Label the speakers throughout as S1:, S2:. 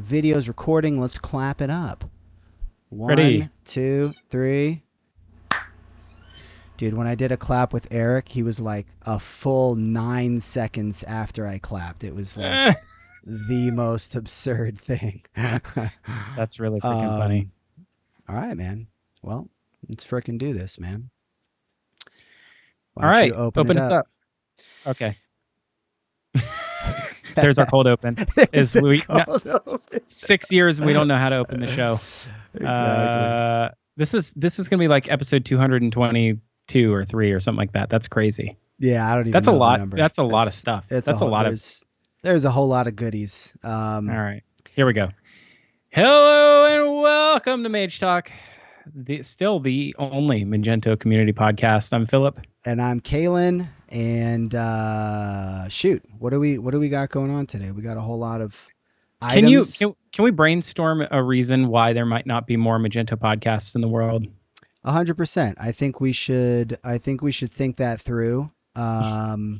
S1: video's recording. Let's clap it up.
S2: Ready.
S1: 1, 2, 3. Dude, when I did a clap with Eric, he was like a full 9 seconds after I clapped. It was like the most absurd thing.
S2: That's really freaking funny.
S1: All right, man. Well, let's frickin' do this, man. Why
S2: All
S1: don't
S2: right,
S1: you open
S2: us
S1: it
S2: up. Okay. There's our cold open.
S1: There's the cold open.
S2: 6 years we don't know how to open the show.
S1: Exactly.
S2: This is gonna be like episode 222 or 3 or something like that. That's crazy.
S1: Yeah, I don't even.
S2: That's
S1: know
S2: a lot.
S1: The number.
S2: That's a lot of stuff. That's a lot of.
S1: There's a whole lot of goodies.
S2: All right, here we go. Hello and welcome to Mage Talk, still the only Magento community podcast. I'm Philip,
S1: and I'm Kalen. And shoot, what do we got going on today? We got a whole lot of items.
S2: Can we brainstorm a reason why there might not be more Magento podcasts in the world?
S1: 100%. I think we should think that through. There's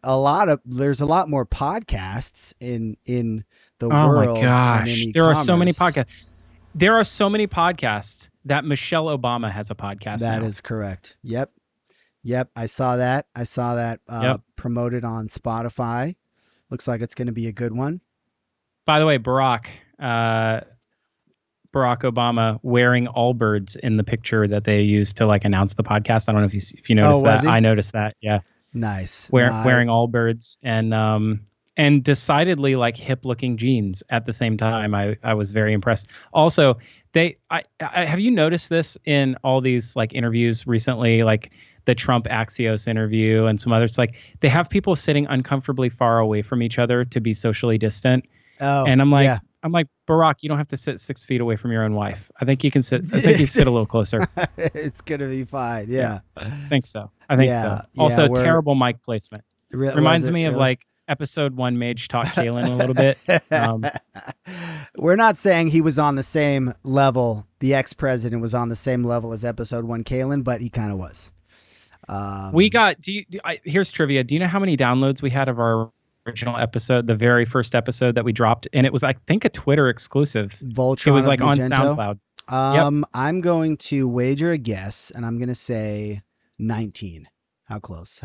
S1: a lot more podcasts in the world.
S2: Oh my gosh, there are so many podcasts. There are so many podcasts that Michelle Obama has a podcast.
S1: That is correct. Yep. I saw that. Promoted on Spotify. Looks like it's going to be a good one.
S2: By the way, Barack Obama wearing Allbirds in the picture that they used to like announce the podcast. I don't know if you noticed that. I noticed that. Yeah.
S1: Nice.
S2: Wearing Allbirds and decidedly like hip looking jeans at the same time. I was very impressed. Also, have you noticed this in all these like interviews recently, like the Trump Axios interview and some others? Like they have people sitting uncomfortably far away from each other to be socially distant.
S1: Oh,
S2: and I'm like,
S1: yeah.
S2: Barack, you don't have to sit 6 feet away from your own wife. I think you can sit. I think you sit a little closer.
S1: It's gonna be fine. Yeah.
S2: I think so. Also, terrible mic placement. Reminds me of like episode 1 Mage Talk Kalen a little bit.
S1: We're not saying he was on the same level. The ex-president was on the same level as episode 1 Kalen, but he kind of was.
S2: We got. Here's trivia. Do you know how many downloads we had of our original episode, the very first episode that we dropped? And it was, I think, a Twitter exclusive.
S1: Voltron.
S2: It was like on
S1: Magento?
S2: SoundCloud. Yep.
S1: I'm going to wager a guess, and I'm going to say 19. How close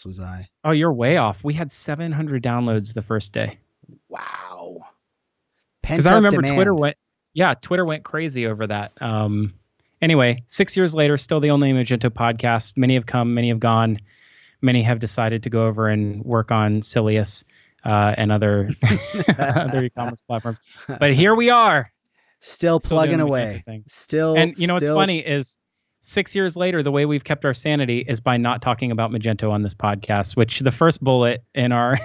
S1: was I?
S2: Oh, you're way off. We had 700 downloads the first day.
S1: Wow.
S2: Because I remember demand. Twitter went crazy over that. Anyway, 6 years later, still the only Magento podcast. Many have come, many have gone. Many have decided to go over and work on Silius and other e-commerce platforms. But here we are.
S1: Still plugging away.
S2: And you know what's funny is 6 years later, the way we've kept our sanity is by not talking about Magento on this podcast, which the first bullet in our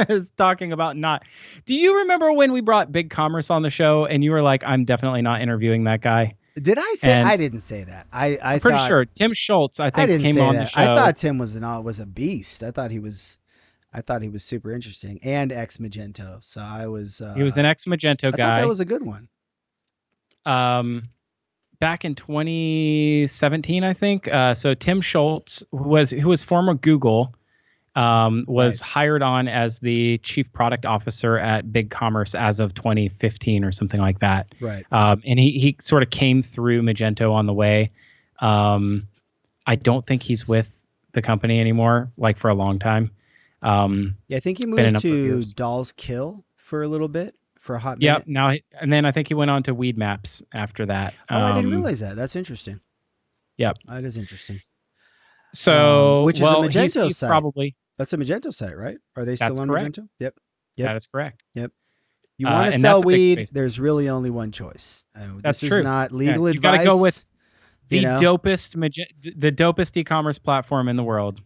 S2: is talking about not. Do you remember when we brought Big Commerce on the show and you were like, I'm definitely not interviewing that guy?
S1: Did I say? I didn't say that. I'm
S2: pretty sure Tim Schultz, I think, came on the show.
S1: I thought Tim was a beast. I thought he was super interesting and ex Magento. So I was.
S2: He was an ex Magento guy.
S1: I thought that was a good one.
S2: Back in 2017, I think. So Tim Schultz, who was former Google, was hired on as the chief product officer at Big Commerce as of 2015 or something like that.
S1: Right.
S2: And he sort of came through Magento on the way. I don't think he's with the company anymore, like for a long time.
S1: I think he moved to Doll's Kill for a little bit, for a hot minute.
S2: Yep. And then I think he went on to Weed Maps after that.
S1: I didn't realize that. That's interesting.
S2: Yep.
S1: That is interesting.
S2: So,
S1: which is a Magento
S2: he's
S1: site.
S2: Probably.
S1: That's a Magento site, right? Are they still on
S2: correct.
S1: Magento? Yep.
S2: That is correct.
S1: Yep. You want to sell weed, there's really only one choice.
S2: That's
S1: this
S2: true.
S1: Is not legal advice.
S2: You got to go with the dopest e-commerce platform in the world.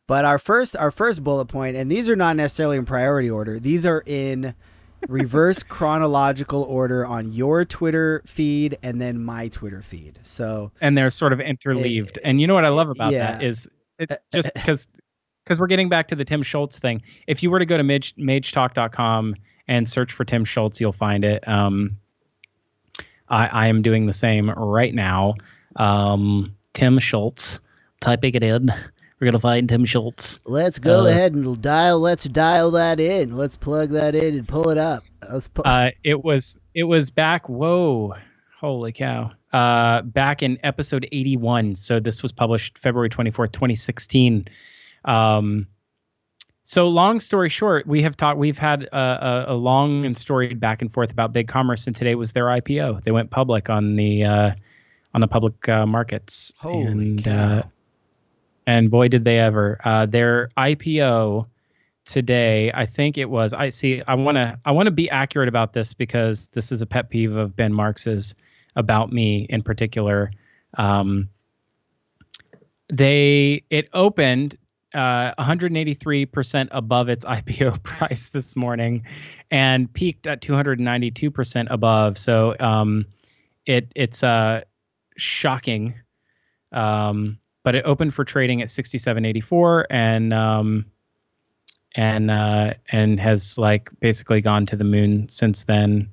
S1: But our first bullet point, and these are not necessarily in priority order. These are in reverse chronological order on your Twitter feed and then my Twitter feed.
S2: And they're sort of interleaved. And you know what I love about that is it's just because we're getting back to the Tim Schultz thing. If you were to go to magetalk.com and search for Tim Schultz, you'll find it. I am doing the same right now. Tim Schultz, typing it in We're gonna find Tim Schultz.
S1: Let's go ahead and let's dial that in. Let's plug that in and pull it up.
S2: It was back. Whoa, holy cow! Back in episode 81. So this was published February 24th, 2016. So long story short, we've had a long and storied back and forth about BigCommerce, and today was their IPO. They went public on the public markets.
S1: Holy cow!
S2: And boy, did they ever! Their IPO today, I think it was. I want to be accurate about this because this is a pet peeve of Ben Marks's about me in particular. It opened 183% above its IPO price this morning, and peaked at 292% above. So it's shocking. But it opened for trading at 67.84 and has like basically gone to the moon since then.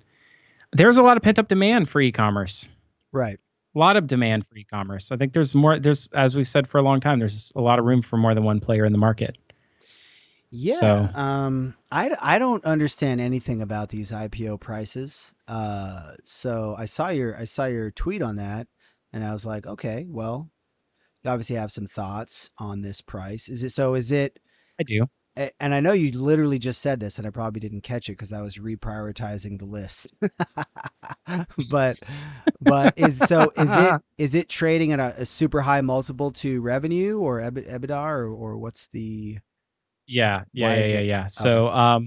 S2: There's a lot of pent up demand for e-commerce.
S1: Right.
S2: A lot of demand for e-commerce. I think there's more. As we've said for a long time, there's a lot of room for more than one player in the market.
S1: Yeah. So, I don't understand anything about these IPO prices. So I saw your tweet on that, and I was like, okay, well, you obviously have some thoughts on this price. Is it?
S2: I do.
S1: And I know you literally just said this, and I probably didn't catch it because I was reprioritizing the list. but is it trading at a super high multiple to revenue or EBITDA or what's the?
S2: Yeah. So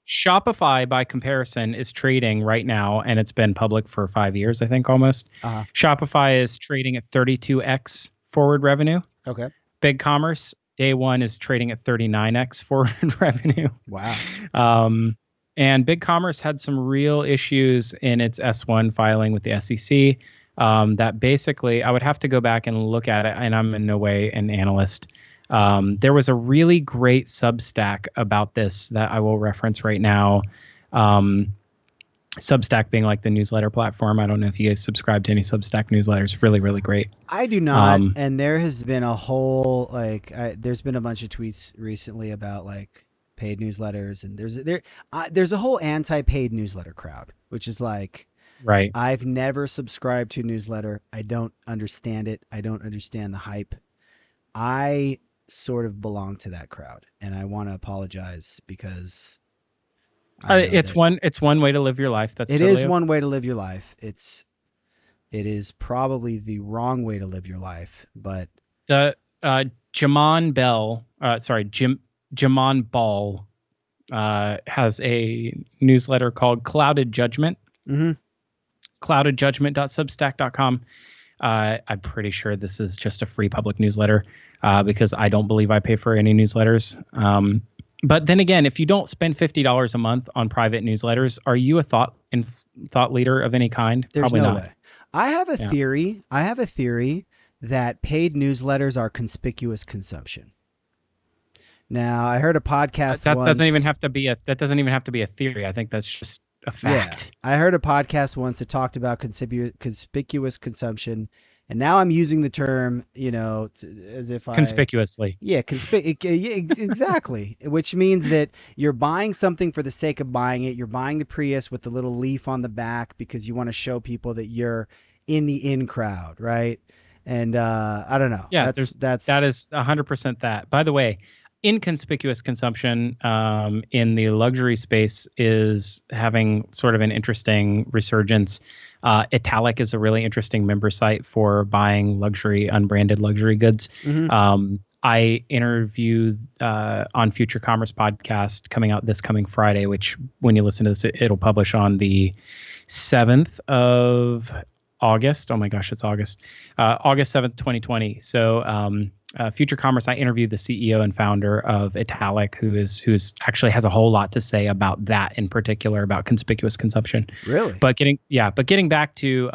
S2: Shopify, by comparison, is trading right now, and it's been public for 5 years, I think, almost. Shopify is trading at 32x forward revenue.
S1: Okay.
S2: BigCommerce day one is trading at 39x forward revenue.
S1: Wow.
S2: And BigCommerce had some real issues in its S1 filing with the SEC. That basically, I would have to go back and look at it, and I'm in no way an analyst. There was a really great Substack about this that I will reference right now. Substack being like the newsletter platform. I don't know if you guys subscribe to any Substack newsletters. Really, really great.
S1: I do not. And there has been a whole there's been a bunch of tweets recently about like paid newsletters, and there's a whole anti-paid newsletter crowd, which is like,
S2: right.
S1: I've never subscribed to a newsletter. I don't understand it. I don't understand the hype. I sort of belong to that crowd, and I want to apologize because
S2: it's one way to live your life.
S1: It is one way to live your life. It is probably the wrong way to live your life, but
S2: the Jamon Ball has a newsletter called Clouded Judgment.
S1: Mm-hmm.
S2: cloudedjudgment.substack.com. I'm pretty sure this is just a free public newsletter because I don't believe I pay for any newsletters. But then again, if you don't spend $50 a month on private newsletters, are you a thought leader of any kind?
S1: There's
S2: Probably
S1: no
S2: not.
S1: way. I have a theory that paid newsletters are conspicuous consumption. Now, I heard a podcast
S2: that
S1: once.
S2: doesn't even have to be a theory. I think that's just a fact.
S1: Yeah, I heard a podcast once that talked about conspicuous consumption. And now I'm using the term, as if
S2: conspicuously.
S1: Yeah, exactly. Which means that you're buying something for the sake of buying it. You're buying the Prius with the little leaf on the back because you want to show people that you're in the in crowd, right? And I don't know.
S2: Yeah, that is 100% that. By the way, inconspicuous consumption in the luxury space is having sort of an interesting resurgence. Italic is a really interesting member site for buying unbranded luxury goods.
S1: Mm-hmm.
S2: I interviewed on Future Commerce podcast coming out this coming Friday, which when you listen to this, it'll publish on the 7th of August. Oh my gosh, it's August. August 7th, 2020. So Future Commerce, I interviewed the CEO and founder of Italic, who's actually has a whole lot to say about that in particular, about conspicuous consumption.
S1: Really?
S2: But getting back to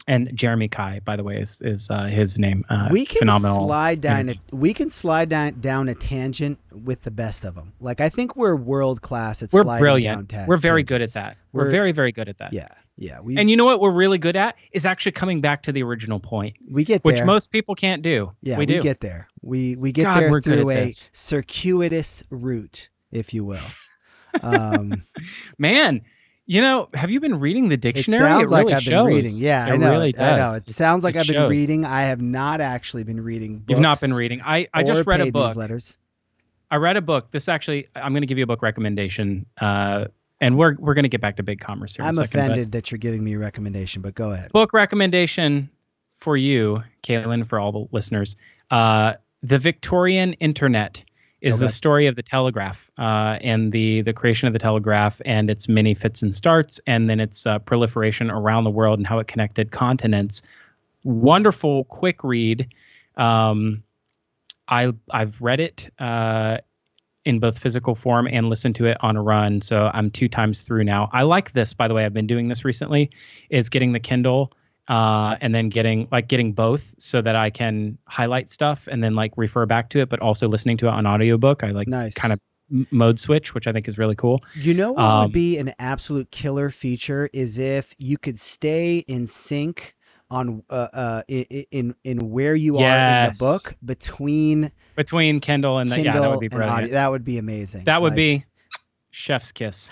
S2: And Jeremy Kai, by the way, is his name.
S1: We can
S2: Phenomenal
S1: slide down
S2: interview.
S1: down a tangent with the best of them. Like I think we're world class at
S2: We're
S1: sliding
S2: brilliant.
S1: down
S2: We're very good at
S1: tangents.
S2: that. We're
S1: We're
S2: very, very good at that.
S1: yeah, yeah.
S2: And you know what we're really good at is actually coming back to the original point,
S1: We get
S2: which
S1: there.
S2: most people can't do.
S1: Yeah,
S2: We
S1: we
S2: do.
S1: get there. We get
S2: God,
S1: there
S2: we're good at
S1: through a
S2: this.
S1: circuitous route, if you will. Um,
S2: Man, have you been reading the
S1: it
S2: dictionary? It
S1: sounds like
S2: really
S1: I've been reading.
S2: shows.
S1: Yeah,
S2: It
S1: I know
S2: really
S1: it. I know.
S2: does.
S1: It sounds like
S2: It
S1: I've been
S2: shows.
S1: reading. I have not actually been reading
S2: You've not been
S1: books
S2: reading. I
S1: or
S2: just read a
S1: paid
S2: book.
S1: newsletters.
S2: I read a book. This actually, I'm going to give you a book recommendation. And we're going to get back to big commerce here in a
S1: I'm
S2: second. But
S1: offended that you're giving me a recommendation, but go ahead.
S2: book recommendation for you, Kaylin, for all the listeners. The Victorian Internet is the
S1: Okay.
S2: story of the telegraph and the creation of the telegraph and its many fits and starts, and then its proliferation around the world and how it connected continents. Wonderful, quick read. I've read it in both physical form and listened to it on a run, so I'm 2 times through now. I like this, by the way. I've been doing this recently, is getting the Kindle and then getting both so that I can highlight stuff and then like refer back to it, but also listening to it on audiobook. I like
S1: Nice.
S2: kind of mode switch, which I think is really cool.
S1: You know what would be an absolute killer feature is if you could stay in sync on in where you are in the
S2: Yes.
S1: book between
S2: Kindle and yeah, that would be
S1: and audio.
S2: brilliant.
S1: That would be amazing.
S2: That would be chef's kiss.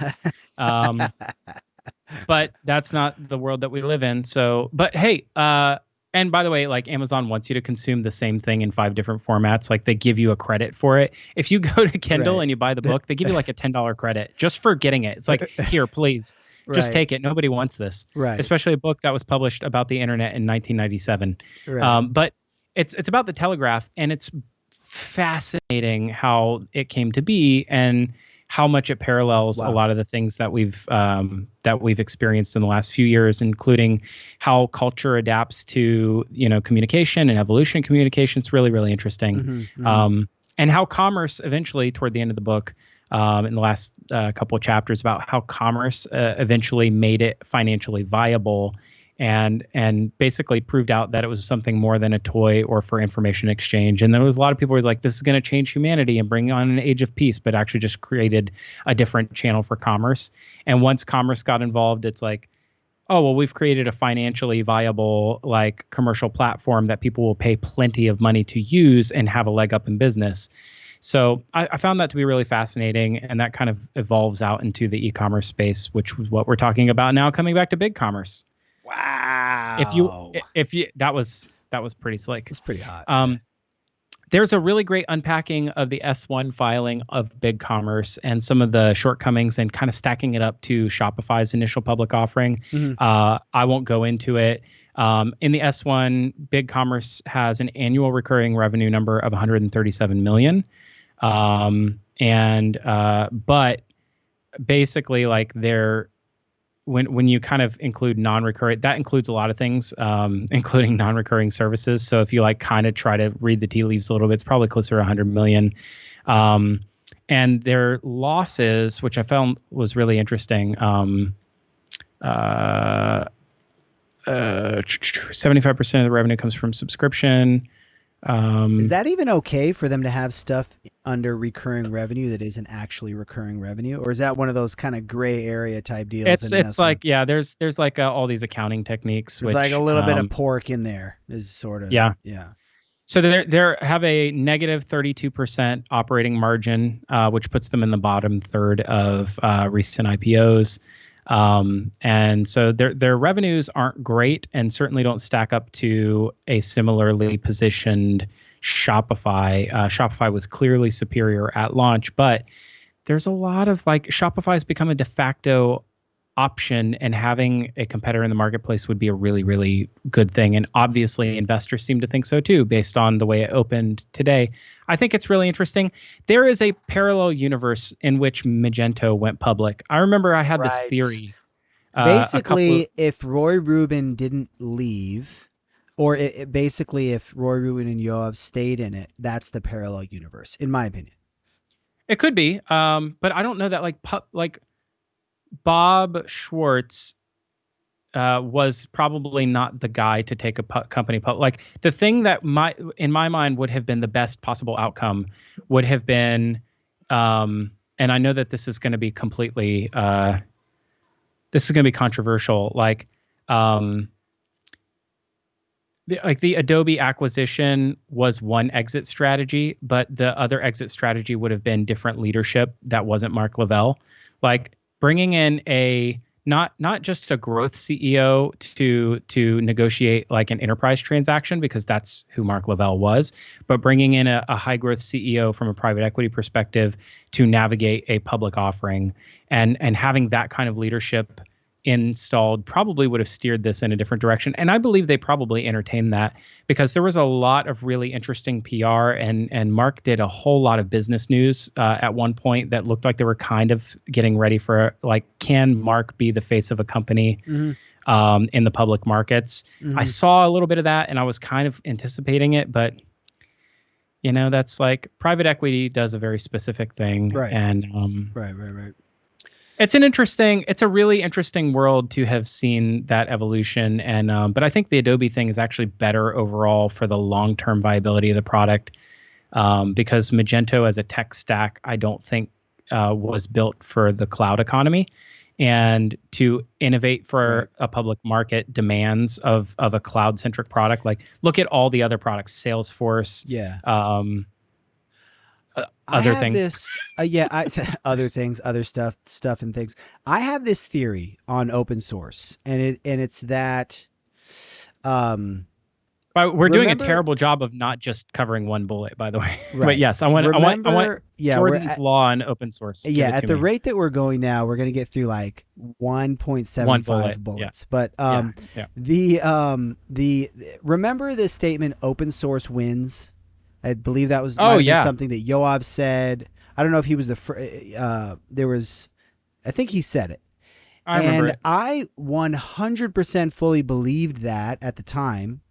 S2: But that's not the world that we live in. So, but hey, and by the way, like Amazon wants you to consume the same thing in 5 different formats. Like they give you a credit for it. If you go to Kindle
S1: Right.
S2: and you buy the book, they give you like a $10 credit just for getting it. It's like, here, please, just
S1: Right.
S2: take it. Nobody wants this.
S1: Right.
S2: Especially a book that was published about the internet in 1997.
S1: Right.
S2: But it's about the telegraph, and it's fascinating how it came to be and how much it parallels a lot of the things that we've experienced in the last few years, including how culture adapts to communication and evolution of communication. It's really, really interesting. And how commerce eventually, toward the end of the book, in the last couple of chapters, about how commerce eventually made it financially viable and basically proved out that it was something more than a toy or for information exchange. And there was a lot of people who were like, this is going to change humanity and bring on an age of peace, but actually just created a different channel for commerce. And once commerce got involved, it's like, oh, well, we've created a financially viable like commercial platform that people will pay plenty of money to use and have a leg up in business. So I found that to be really fascinating, and that kind of evolves out into the e-commerce space, which was what we're talking about now, coming back to big commerce.
S1: Wow.
S2: If you that was pretty slick.
S1: It's pretty hot.
S2: There's a really great unpacking of the S1 filing of BigCommerce and some of the shortcomings and kind of stacking it up to Shopify's initial public offering. I won't go into it. In the S1, BigCommerce has an annual recurring revenue number of 137 million. But basically, like when you kind of include non-recurring, that includes a lot of things, including non-recurring services. So if you like kind of try to read the tea leaves a little bit, it's probably closer to 100 million. And their losses, which I found was really interesting, 75% of the revenue comes from subscription.
S1: Is that even okay for them to have stuff under recurring revenue that isn't actually recurring revenue, or is that one of those kind of gray area type deals?
S2: It's like, yeah, there's like all these accounting techniques.
S1: There's
S2: which,
S1: like a little bit of pork in there, is sort of.
S2: Yeah.
S1: Yeah.
S2: So they have a negative 32% operating margin, which puts them in the bottom third of recent IPOs. And so their revenues aren't great and certainly don't stack up to a similarly positioned Shopify. Shopify was clearly superior at launch, but there's a lot of like Shopify has become a de facto option, and having a competitor in the marketplace would be a really, really good thing. And obviously investors seem to think so too, based on the way it opened today. I think it's really interesting. There is a parallel universe in which Magento went public. I remember I had this theory.
S1: Basically, if Roy Rubin didn't leave, or basically if Roy Rubin and Yoav stayed in it, that's the parallel universe, in my opinion.
S2: It could be, but I don't know that like Bob Schwartz was probably not the guy to take a company public. Like the thing that in my mind would have been the best possible outcome would have been, and I know that this is going to be completely, this is going to be controversial. Like, the Adobe acquisition was one exit strategy, but the other exit strategy would have been different leadership that wasn't Mark Lavelle. Like bringing in a not just a growth CEO to negotiate like an enterprise transaction, because that's who Mark Lavelle was, but bringing in a high growth CEO from a private equity perspective to navigate a public offering, and having that kind of leadership installed probably would have steered this in a different direction. And I believe they probably entertained that, because there was a lot of really interesting PR, and Mark did a whole lot of business news at one point that looked like they were kind of getting ready for, like, can Mark be the face of a company in the public markets? I saw a little bit of that and I was kind of anticipating it, but that's like private equity does a very specific thing.
S1: Right.
S2: And
S1: right.
S2: it's a really interesting world to have seen that evolution. And but I think the Adobe thing is actually better overall for the long-term viability of the product, because Magento as a tech stack, I don't think was built for the cloud economy, and to innovate for a public market demands of a cloud-centric product. Like look at all the other products, Salesforce, other things.
S1: Other things, other stuff and things. I have this theory on open source, and it's that.
S2: But we're doing a terrible job of not just covering one bullet, by the way. Right. But yes, I want Jordan's law on open source.
S1: At the rate that we're going now, we're going to get through like 1.75 bullets. Yeah. But the remember the statement "open source wins." I believe that was something that Yoav said. I don't know if he was I think he said it.
S2: I remember it.
S1: I 100% fully believed that at the time.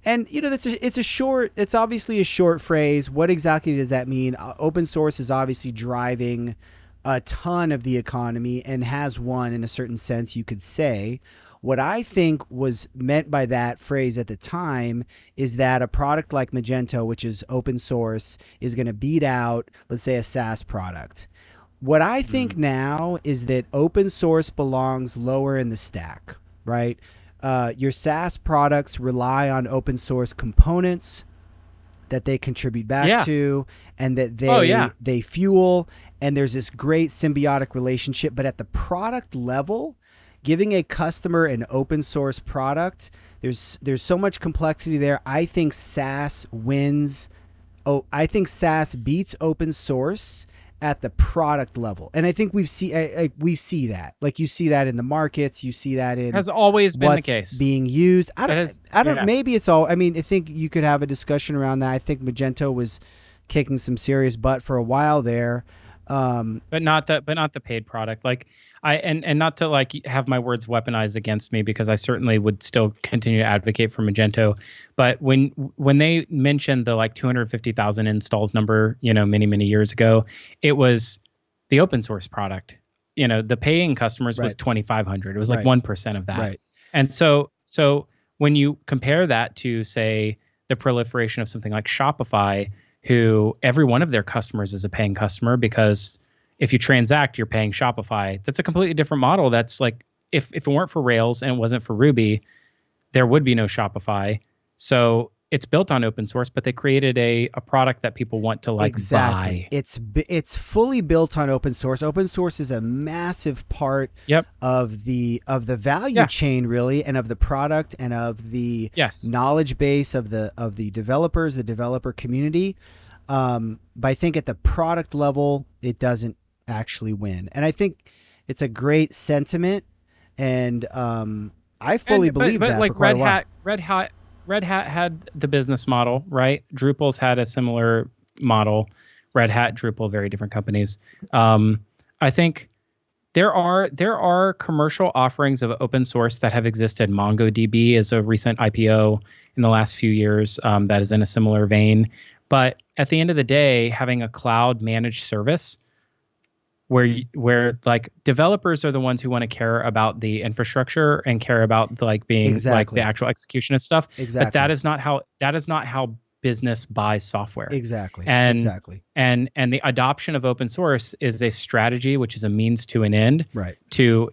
S1: And it's obviously a short phrase. What exactly does that mean? Open source is obviously driving a ton of the economy and has won in a certain sense, you could say. What I think was meant by that phrase at the time is that a product like Magento, which is open source, is going to beat out, let's say, a SaaS product. What I think now is that open source belongs lower in the stack, right? Your SaaS products rely on open source components that they contribute back to, and that they fuel, and there's this great symbiotic relationship. But at the product level, giving a customer an open source product, there's so much complexity there. I think SaaS wins. I think SaaS beats open source at the product level, and I think we see that. Like you see that in the markets, you see that in
S2: has always been the case
S1: being used. I don't. Maybe it's all. I mean, I think you could have a discussion around that. I think Magento was kicking some serious butt for a while there.
S2: But not the paid product. Like and not to like have my words weaponized against me, because I certainly would still continue to advocate for Magento. But when they mentioned the like 250,000 installs number, many years ago, it was the open source product. The paying customers was 2,500. It was like 1% of that.
S1: Right.
S2: And so when you compare that to, say, the proliferation of something like Shopify, who every one of their customers is a paying customer, because if you transact, you're paying Shopify. That's a completely different model. That's like, if it weren't for Rails and it wasn't for Ruby, there would be no Shopify. So it's built on open source, but they created a product that people want to buy.
S1: It's fully built on open source. Open source is a massive part of the value chain, really, and of the product, and of the knowledge base of the developers, the developer community. But I think at the product level, it doesn't actually win. And I think it's a great sentiment, and I fully believe that
S2: like
S1: for quite a while.
S2: Red Hat had the business model, right? Drupal's had a similar model. Red Hat, Drupal, very different companies. I think there are commercial offerings of open source that have existed. MongoDB is a recent IPO in the last few years that is in a similar vein. But at the end of the day, having a cloud managed service where like developers are the ones who want to care about the infrastructure and care about like being like the
S1: Exactly.
S2: actual execution of stuff, but
S1: Exactly.
S2: that is not how business buys software.
S1: Exactly.
S2: and
S1: Exactly.
S2: and the adoption of open source is a strategy, which is a means to an end,
S1: Right.
S2: to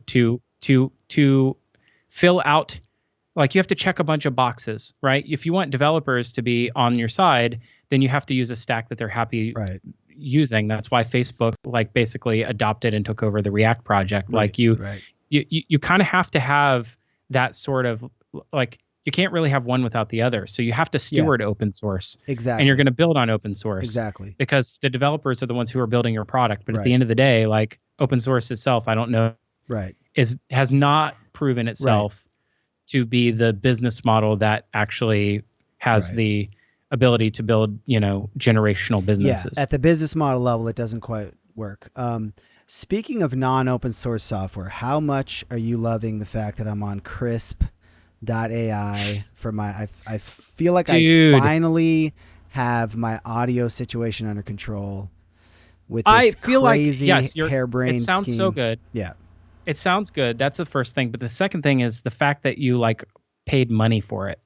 S2: fill out, like you have to check a bunch of boxes, right? If you want developers to be on your side, then you have to use a stack that they're happy
S1: Right.
S2: using. That's why Facebook like basically adopted and took over the React project.
S1: Right.
S2: Like you
S1: Right.
S2: you kind of have to have that sort of, like, you can't really have one without the other. So you have to
S1: Yeah.
S2: steward open source, and you're
S1: Exactly.
S2: going to build on open source
S1: Exactly.
S2: because the developers are the ones who are building your product. But at the
S1: Right.
S2: end of the day, like open source itself, I don't know,
S1: Right.
S2: has not proven
S1: Right.
S2: itself to be the business model that actually has
S1: Right.
S2: the ability to build, generational
S1: Yeah.
S2: businesses.
S1: At the business model level, it doesn't quite work. Speaking of non-open source software, how much are you loving the fact that I'm on Crisp.ai for my? I feel like I
S2: Dude,
S1: finally have my audio situation under control with
S2: I
S1: this
S2: feel like,
S1: crazy
S2: yes, it
S1: harebrained
S2: sounds so
S1: scheme.
S2: good.
S1: Yeah.
S2: It sounds good. That's the first thing. But the second thing is the fact that you like paid money for it.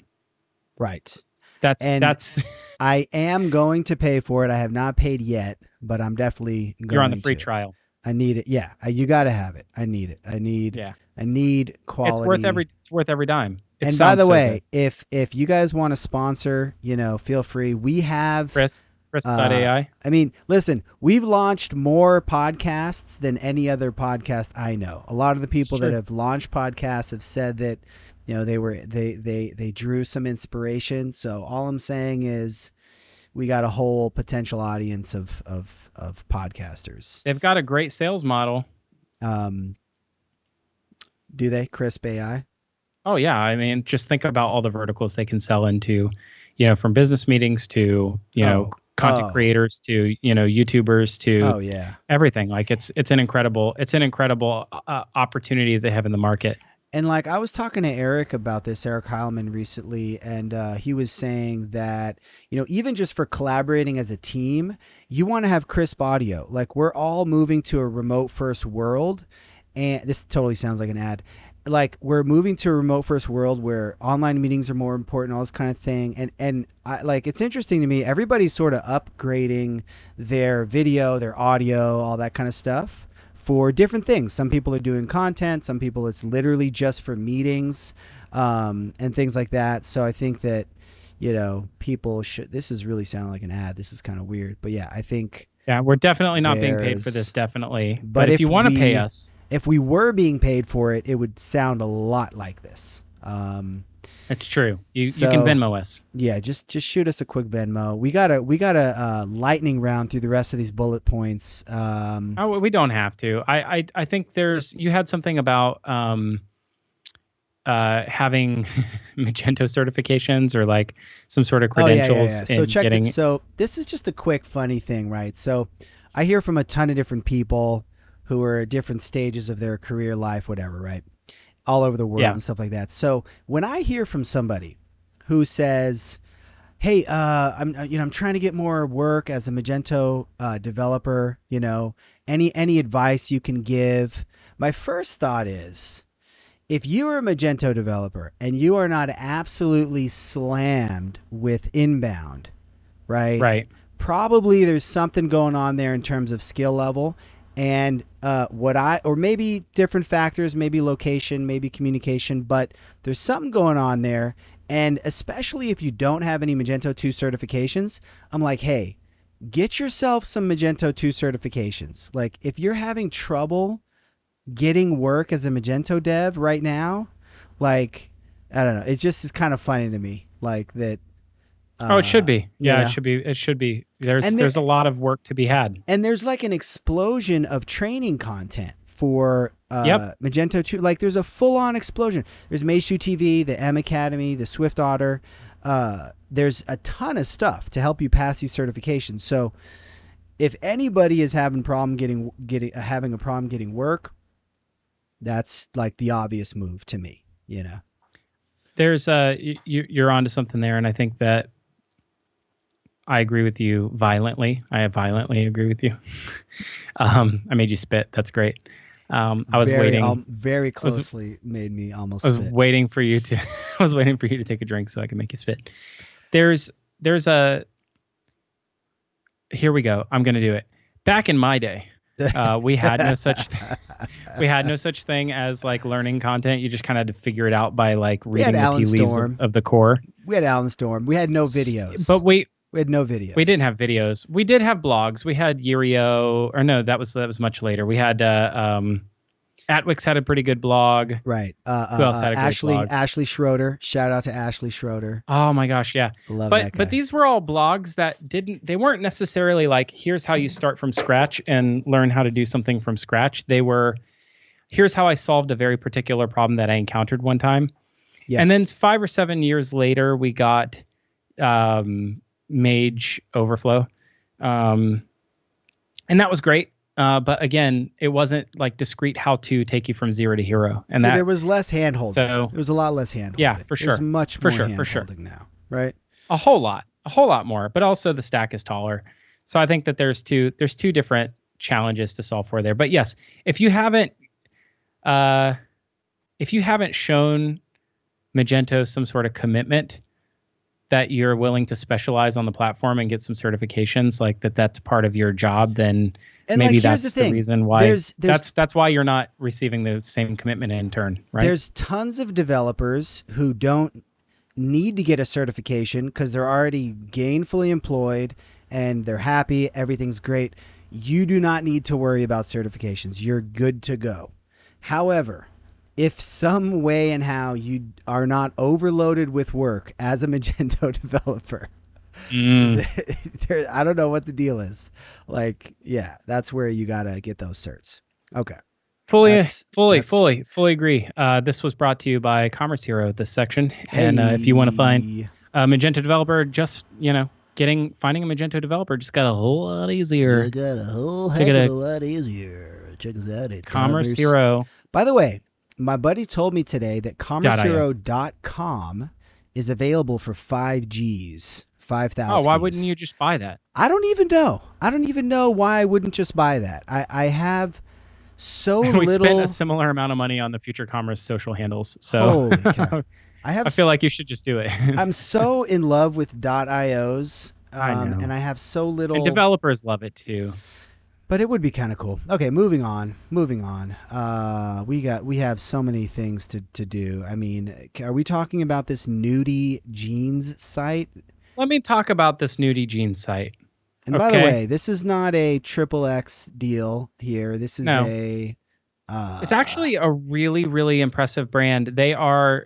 S1: Right.
S2: That's
S1: And
S2: that's
S1: I am going to pay for it. I have not paid yet, but I'm definitely
S2: you're on the
S1: going
S2: free
S1: to.
S2: trial.
S1: I need it. Yeah, you got to have it. I need it.
S2: Yeah.
S1: I need quality.
S2: It's worth every dime. It
S1: And by
S2: sounds
S1: the
S2: so good.
S1: way, if you guys want to sponsor, feel free. We have
S2: Crisp, Crisp.ai.
S1: I mean, listen, we've launched more podcasts than any other podcast I know. A lot of the
S2: It's
S1: people that
S2: true.
S1: have launched podcasts have said that, they drew some inspiration. So all I'm saying is we got a whole potential audience of podcasters.
S2: They've got a great sales model.
S1: Um, do they? Crisp AI?
S2: Oh yeah, I mean, just think about all the verticals they can sell into, from business meetings to,
S1: Oh,
S2: content
S1: oh,
S2: creators to, YouTubers to
S1: oh yeah.
S2: everything. Like it's an incredible opportunity they have in the market.
S1: And like I was talking to Eric about this, Eric Heilman recently, and he was saying that, even just for collaborating as a team, you want to have crisp audio. Like we're all moving to a remote first world, and this totally sounds like an ad. Like we're moving to a remote first world where online meetings are more important, all this kind of thing. And like it's interesting to me. Everybody's sort of upgrading their video, their audio, all that kind of stuff for different things. Some people are doing content. Some people it's literally just for meetings, and things like that. So I think that people should. This is really sounding like an ad. This is kind of weird, but yeah, I think
S2: Yeah, we're definitely not being paid for this,
S1: there's.
S2: definitely.
S1: But
S2: But if you want to pay us,
S1: if we were being paid for it, it would sound a lot like this.
S2: it's true. You can
S1: So
S2: Venmo us.
S1: yeah, just shoot us a quick Venmo. We got a lightning round through the rest of these bullet points.
S2: Oh, we don't have to. I think you had something about having Magento certifications or like some sort of
S1: Oh yeah, yeah,
S2: credentials
S1: yeah. So
S2: in
S1: check it.
S2: getting.
S1: So this is just a quick funny thing, right? So I hear from a ton of different people who are at different stages of their career life, whatever, right? All over the world
S2: Yeah.
S1: and stuff like that. So when I hear from somebody who says, "Hey, I'm trying to get more work as a Magento developer. Any advice you can give?" My first thought is, if you are a Magento developer and you are not absolutely slammed with inbound, right?
S2: Right.
S1: Probably there's something going on there in terms of skill level. And or maybe different factors, maybe location, maybe communication, but there's something going on there. And especially if you don't have any Magento 2 certifications, I'm like, hey, get yourself some Magento 2 certifications. Like if you're having trouble getting work as a Magento dev right now, like I don't know, it just is kind of funny to me, like that.
S2: Oh, it should
S1: Uh,
S2: be.
S1: you
S2: Yeah, it
S1: know,
S2: should be. It should be. There's
S1: and there
S2: there's a lot of work to be had.
S1: and there's like an explosion of training content for
S2: Yep.
S1: Magento 2. Like there's a full-on explosion. There's Meishu TV, the M Academy, the Swift Otter. There's a ton of stuff to help you pass these certifications. So if anybody is having having a problem getting work, that's like the obvious move to me.
S2: You're onto something there, and I think that I agree with you violently. I violently agree with you. I made you spit. That's great. I was waiting.
S1: Very
S2: I was
S1: closely made me
S2: I
S1: almost
S2: was
S1: spit.
S2: waiting for you to. I was waiting for you to take a drink so I can make you spit. There's a. Here we go. I'm gonna do it. Back in my day, we had no such. We had no such thing as like learning content. You just kind of had to figure it out by like
S1: We had
S2: reading the
S1: Alan
S2: tea leaves
S1: Storm.
S2: of the core.
S1: We had Alan Storm. We had no
S2: But
S1: videos.
S2: we
S1: We had no
S2: we didn't
S1: videos.
S2: have videos. We did have blogs. We had Yurio, or no, that was much later. We had Atwix had a pretty good blog.
S1: Right.
S2: Who else had a great blog?
S1: Ashley Schroeder. Shout out to Ashley Schroeder.
S2: Oh my gosh, yeah.
S1: Love
S2: But
S1: that
S2: but
S1: guy.
S2: these were all blogs that they weren't necessarily like here's how you start from scratch and learn how to do something from scratch. They were here's how I solved a very particular problem that I encountered one time.
S1: Yeah.
S2: And then 5 or 7 years later we got Mage Overflow. And that was great. But again, it wasn't like discrete how to take you from zero to hero. And
S1: Yeah,
S2: that
S1: there was less hand holding.
S2: so
S1: There was a lot less hand holding.
S2: yeah, for sure.
S1: There's much
S2: For
S1: more
S2: sure,
S1: hand
S2: for sure.
S1: holding now, right?
S2: A whole lot more, but also the stack is taller. So I think that there's two different challenges to solve for there. But yes, if you haven't shown Magento some sort of commitment that you're willing to specialize on the platform and get some certifications, like that's part of your job, then
S1: And
S2: maybe
S1: like, here's
S2: that's
S1: the
S2: the
S1: thing.
S2: reason why
S1: There's
S2: that's why you're not receiving the same commitment in turn, right?
S1: There's tons of developers who don't need to get a certification because they're already gainfully employed and they're happy. Everything's great. You do not need to worry about certifications. You're good to go. However, if some way and how you are not overloaded with work as a Magento developer, I don't know what the deal is. Like, yeah, that's where you got to get those certs. Okay.
S2: Fully agree. This was brought to you by Commerce Hero, this section.
S1: Hey.
S2: And if you want to find a Magento developer, just, finding a Magento developer just got a whole lot easier.
S1: It got a whole heck of a lot easier. Check us out at
S2: Commerce Hero.
S1: By the way, my buddy told me today that commercehero.com is available for 5Gs, 5,000.
S2: Oh, why wouldn't you just buy that?
S1: I don't even know why I wouldn't just buy that. I have so
S2: we
S1: little.
S2: spent a similar amount of money on the Future Commerce social handles. So
S1: holy cow.
S2: I feel like you should just do it.
S1: I'm so in love with .ios,
S2: I know.
S1: and I have so little.
S2: And developers love it too.
S1: But it would be kind of cool. Okay, moving on. We have so many things to do. I mean, are we talking about this nudie jeans site?
S2: Let me talk about this nudie jeans site.
S1: And by the way, this is not a XXX deal here. This is
S2: it's actually a really, really impressive brand. They are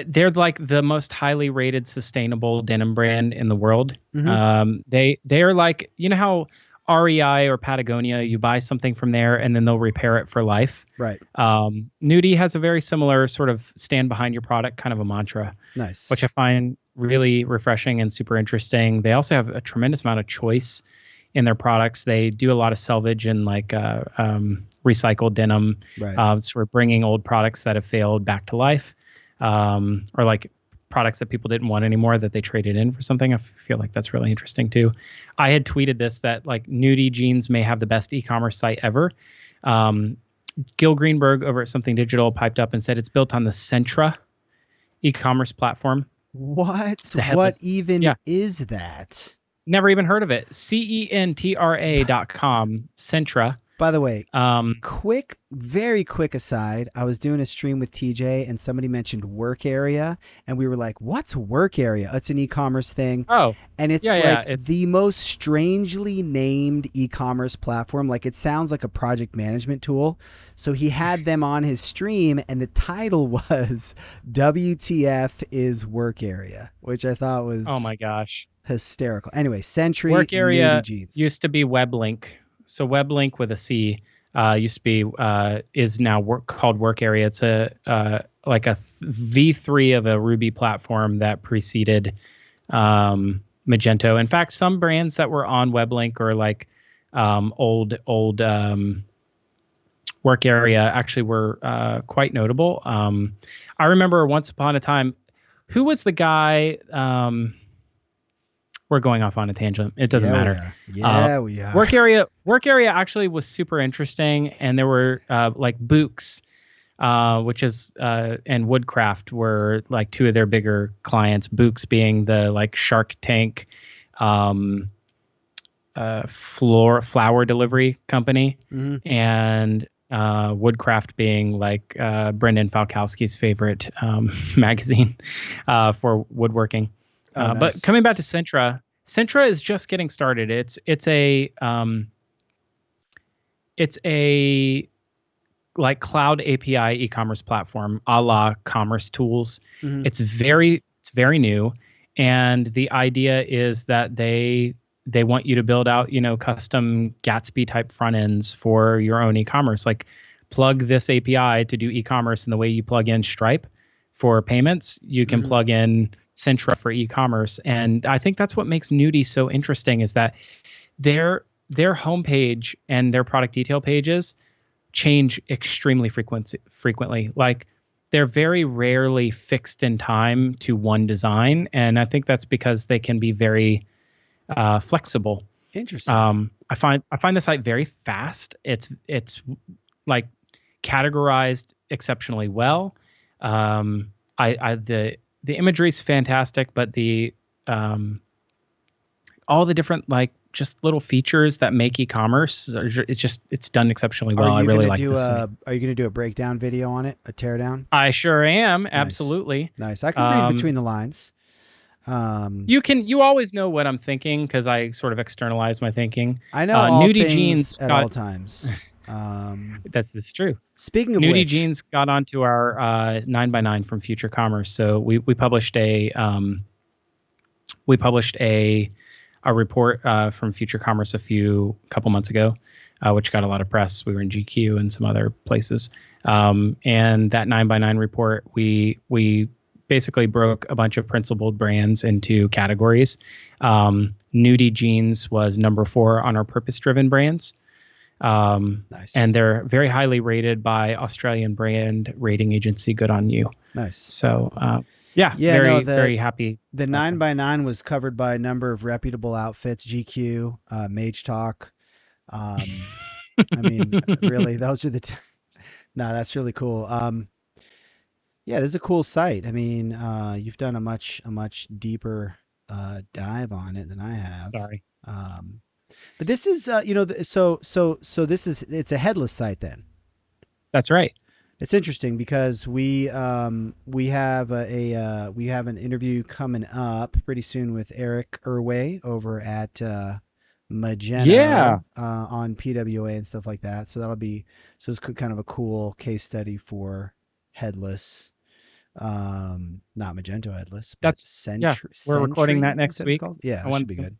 S2: they're like the most highly rated sustainable denim brand in the world.
S1: Mm-hmm.
S2: They're like, you know how REI or Patagonia, you buy something from there and then they'll repair it for life.
S1: Right.
S2: Nudie has a very similar sort of stand behind your product kind of a mantra.
S1: Nice.
S2: Which I find really refreshing and super interesting. They also have a tremendous amount of choice in their products. They do a lot of salvage and like recycled denim.
S1: Right.
S2: Sort of bringing old products that have failed back to life. Or like products that people didn't want anymore that they traded in for something. I feel like that's really interesting too. I had tweeted this, that like nudie jeans may have the best e-commerce site ever. Gil Greenberg over at Something Digital piped up and said it's built on the Centra e-commerce platform.
S1: What even is that?
S2: Never even heard of it. CENTRA.com. Centra.
S1: By the way, very quick aside, I was doing a stream with TJ and somebody mentioned Work Area and we were like, what's Work Area? It's an e-commerce thing.
S2: Oh.
S1: And it's it's the most strangely named e-commerce platform. Like it sounds like a project management tool. So he had them on his stream and the title was WTF is Work Area, which I thought was
S2: oh my gosh,
S1: hysterical. Anyway, Sentry
S2: Work Area
S1: jeans.
S2: Used to be WebLink. So WebLink with a C used to be is now called Work Area. It's like a V3 of a Ruby platform that preceded Magento. In fact, some brands that were on WebLink or like old Work Area actually were quite notable. I remember once upon a time, who was the guy? We're going off on a tangent. It doesn't
S1: Yeah, we
S2: matter.
S1: are.
S2: Uh,
S1: Yeah, we are.
S2: work area actually was super interesting, and there were like Books, which is and Woodcraft were like two of their bigger clients. Books being the like Shark Tank um, flower delivery company,
S1: Hmm.
S2: and Woodcraft being like Brendan Falkowski's favorite magazine for woodworking.
S1: Oh,
S2: But
S1: nice.
S2: coming back to Centra is just getting started. It's a like cloud API e-commerce platform, a la Commerce Tools.
S1: Hmm.
S2: It's very new, and the idea is that they want you to build out custom Gatsby type front ends for your own e-commerce. Like plug this API to do e-commerce, and the way you plug in Stripe for payments, you can
S1: Hmm.
S2: plug in Centra for e-commerce. And I think that's what makes Nudie so interesting is that their homepage and their product detail pages change extremely frequently. Like they're very rarely fixed in time to one design, and I think that's because they can be very flexible.
S1: Interesting.
S2: I find the site very fast. It's like categorized exceptionally well. The imagery is fantastic, but the all the different like just little features that make e-commerce it's done exceptionally well. I really like this site.
S1: Are you gonna do a breakdown video on it, a teardown?
S2: I sure am.
S1: Nice.
S2: Absolutely.
S1: Nice. I can read
S2: Um,
S1: between the lines. Um,
S2: you always know what I'm thinking because I sort of externalize my thinking.
S1: I know all
S2: Nudie
S1: things
S2: Jeans
S1: at all
S2: got
S1: times. Um,
S2: that's true.
S1: Speaking of
S2: Nudie
S1: which,
S2: Jeans got onto our 9x9 from Future Commerce. So we published a report from Future Commerce couple months ago, which got a lot of press. We were in GQ and some other places. And that 9x9 report, we basically broke a bunch of principled brands into categories. Nudie Jeans was number 4 on our purpose-driven brands.
S1: nice,
S2: And they're very highly rated by Australian brand rating agency Good On You.
S1: nice.
S2: So yeah,
S1: Yeah, no,
S2: very, very happy
S1: the
S2: about
S1: nine
S2: them.
S1: by nine was covered by a number of reputable outfits, GQ, Mage Talk. Um, I mean, really, those are no, that's really cool. Yeah, this is a cool site. I mean, you've done a much deeper dive on it than I have.
S2: Sorry.
S1: Um, but this is, so it's a headless site then.
S2: That's right.
S1: It's interesting because we have we have an interview coming up pretty soon with Eric Irway over at
S2: Yeah,
S1: Magento on PWA and stuff like that. So that'll be so it's kind of a cool case study for headless, not Magento headless, but
S2: yeah. We're recording that
S1: Sentry. Is
S2: next
S1: that it's
S2: week.
S1: called? Yeah,
S2: I
S1: it should
S2: want
S1: be good.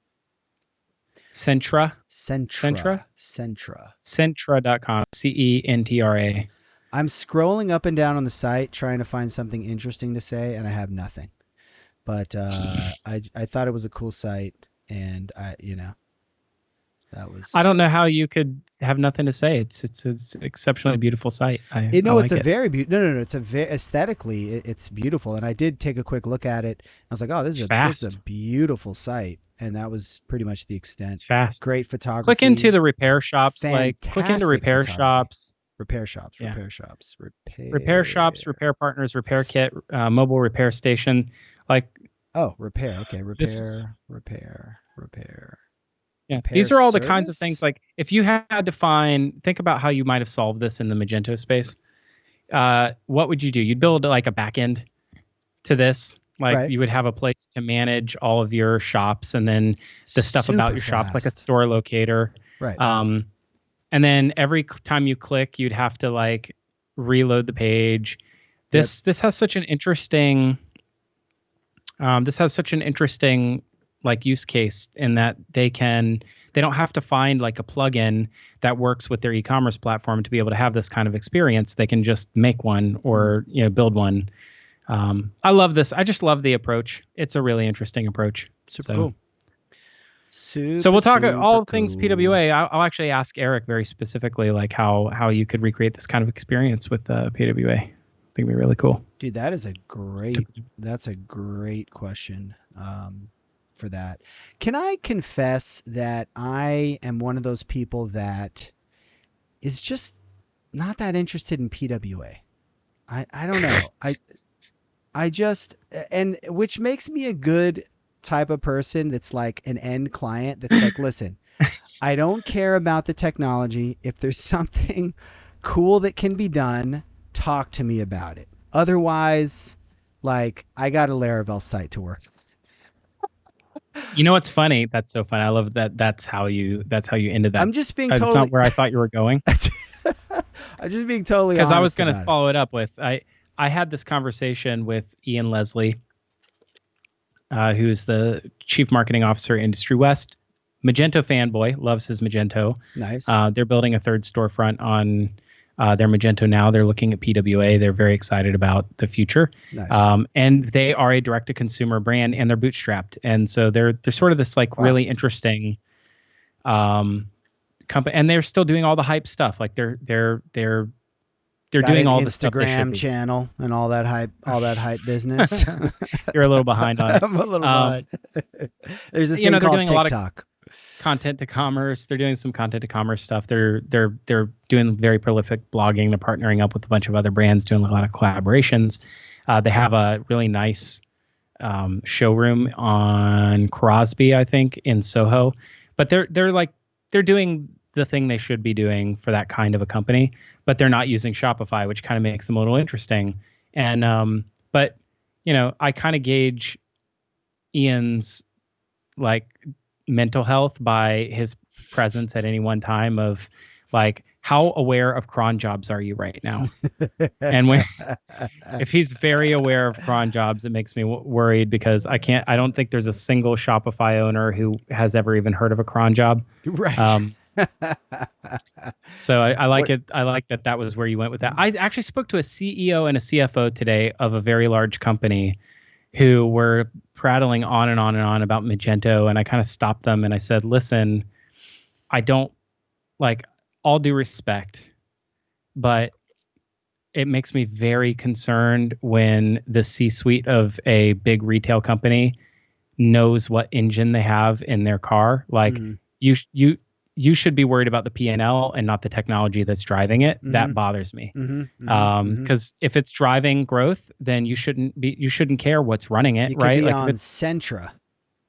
S2: Centra, Centra,
S1: Centra.
S2: Centra.com, Centra.
S1: I'm scrolling up and down on the site trying to find something interesting to say, and I have nothing. But I thought it was a cool site, and that
S2: I don't
S1: was.
S2: know how you could have nothing to say. It's an exceptionally beautiful site. I
S1: It's
S2: like
S1: a
S2: it.
S1: very beautiful. No. It's a very aesthetically, it's beautiful, and I did take a quick look at it. I was like, oh,
S2: It's
S1: this is a
S2: fast.
S1: beautiful site, and that was pretty much the extent.
S2: It's fast.
S1: Great
S2: Click into
S1: photography,
S2: the repair shops. Like click into
S1: fantastic
S2: repair
S1: photography.
S2: shops.
S1: Repair shops,
S2: Yeah.
S1: repair shops,
S2: Repair shops,
S1: repair.
S2: repair partners, repair kit, mobile repair station. Like
S1: Oh, repair. Okay,
S2: this is yeah.
S1: repair
S2: These are all the kinds of things.
S1: service.
S2: Like if you had to think about how you might have solved this in the Magento space. What would you do? You'd build like a backend to this. Like
S1: Right.
S2: you would have a place to manage all of your shops and then the stuff about
S1: Super
S2: your shop, like a
S1: fast.
S2: store locator.
S1: Right.
S2: And then every time you click, you'd have to like reload the page.
S1: Yep.
S2: This has such an interesting like use case in that they don't have to find like a plugin that works with their e-commerce platform to be able to have this kind of experience. They can just make one or build one. I love this. I just love the approach. It's a really interesting approach.
S1: Super
S2: So
S1: cool. Super,
S2: so we'll talk
S1: super
S2: all things
S1: cool.
S2: PWA. I'll actually ask Eric very specifically like how you could recreate this kind of experience with PWA. I think think it'd be really cool.
S1: Dude, that's a great question for that. Can I confess that I am one of those people that is just not that interested in PWA? I don't know. I just, and which makes me a good type of person that's like an end client that's like, listen, I don't care about the technology. If there's something cool that can be done, talk to me about it. Otherwise, like, I got a Laravel site to work.
S2: You know what's funny? That's so funny. I love that. That's how you ended that.
S1: I'm just being
S2: That's not
S1: totally,
S2: where I thought you were going.
S1: I'm just being totally
S2: Because I was
S1: honest
S2: going to
S1: about it.
S2: follow it up with I had this conversation with Ian Leslie, who's the chief marketing officer at Industry West. Magento fanboy, loves his Magento.
S1: Nice.
S2: They're building a third storefront on their Magento now. They're looking at PWA. They're very excited about the future.
S1: Nice.
S2: And they are a direct-to-consumer brand, and they're bootstrapped. And so they're sort of this like
S1: Wow.
S2: really interesting company, and they're still doing all the hype stuff. Like they're
S1: Got
S2: doing
S1: an
S2: all the stuff they should
S1: Instagram
S2: be.
S1: channel and all that hype business.
S2: You're a little behind on it.
S1: I'm a little behind. There's this thing
S2: they're
S1: called
S2: doing a lot of
S1: TikTok.
S2: content to commerce. They're doing some content to commerce stuff. They're doing very prolific blogging. They're partnering up with a bunch of other brands, doing a lot of collaborations. They have a really nice showroom on Crosby, I think, in Soho. But they're doing the thing they should be doing for that kind of a company, but they're not using Shopify, which kind of makes them a little interesting. And but I kind of gauge Ian's like mental health by his presence at any one time of like how aware of cron jobs are you right now? And if he's very aware of cron jobs, it makes me worried because I don't think there's a single Shopify owner who has ever even heard of a cron job.
S1: Right.
S2: So I like it. I like that was where you went with that. I actually spoke to a CEO and a CFO today of a very large company who were prattling on and on and on about Magento. And I kind of stopped them and I said, listen, I don't like all due respect, but it makes me very concerned when the C-suite of a big retail company knows what engine they have in their car. Like you should be worried about the P&L and not the technology that's driving it. That bothers me. Because if it's driving growth, then you shouldn't care what's running it, right?
S1: Could be
S2: like
S1: on Sentra.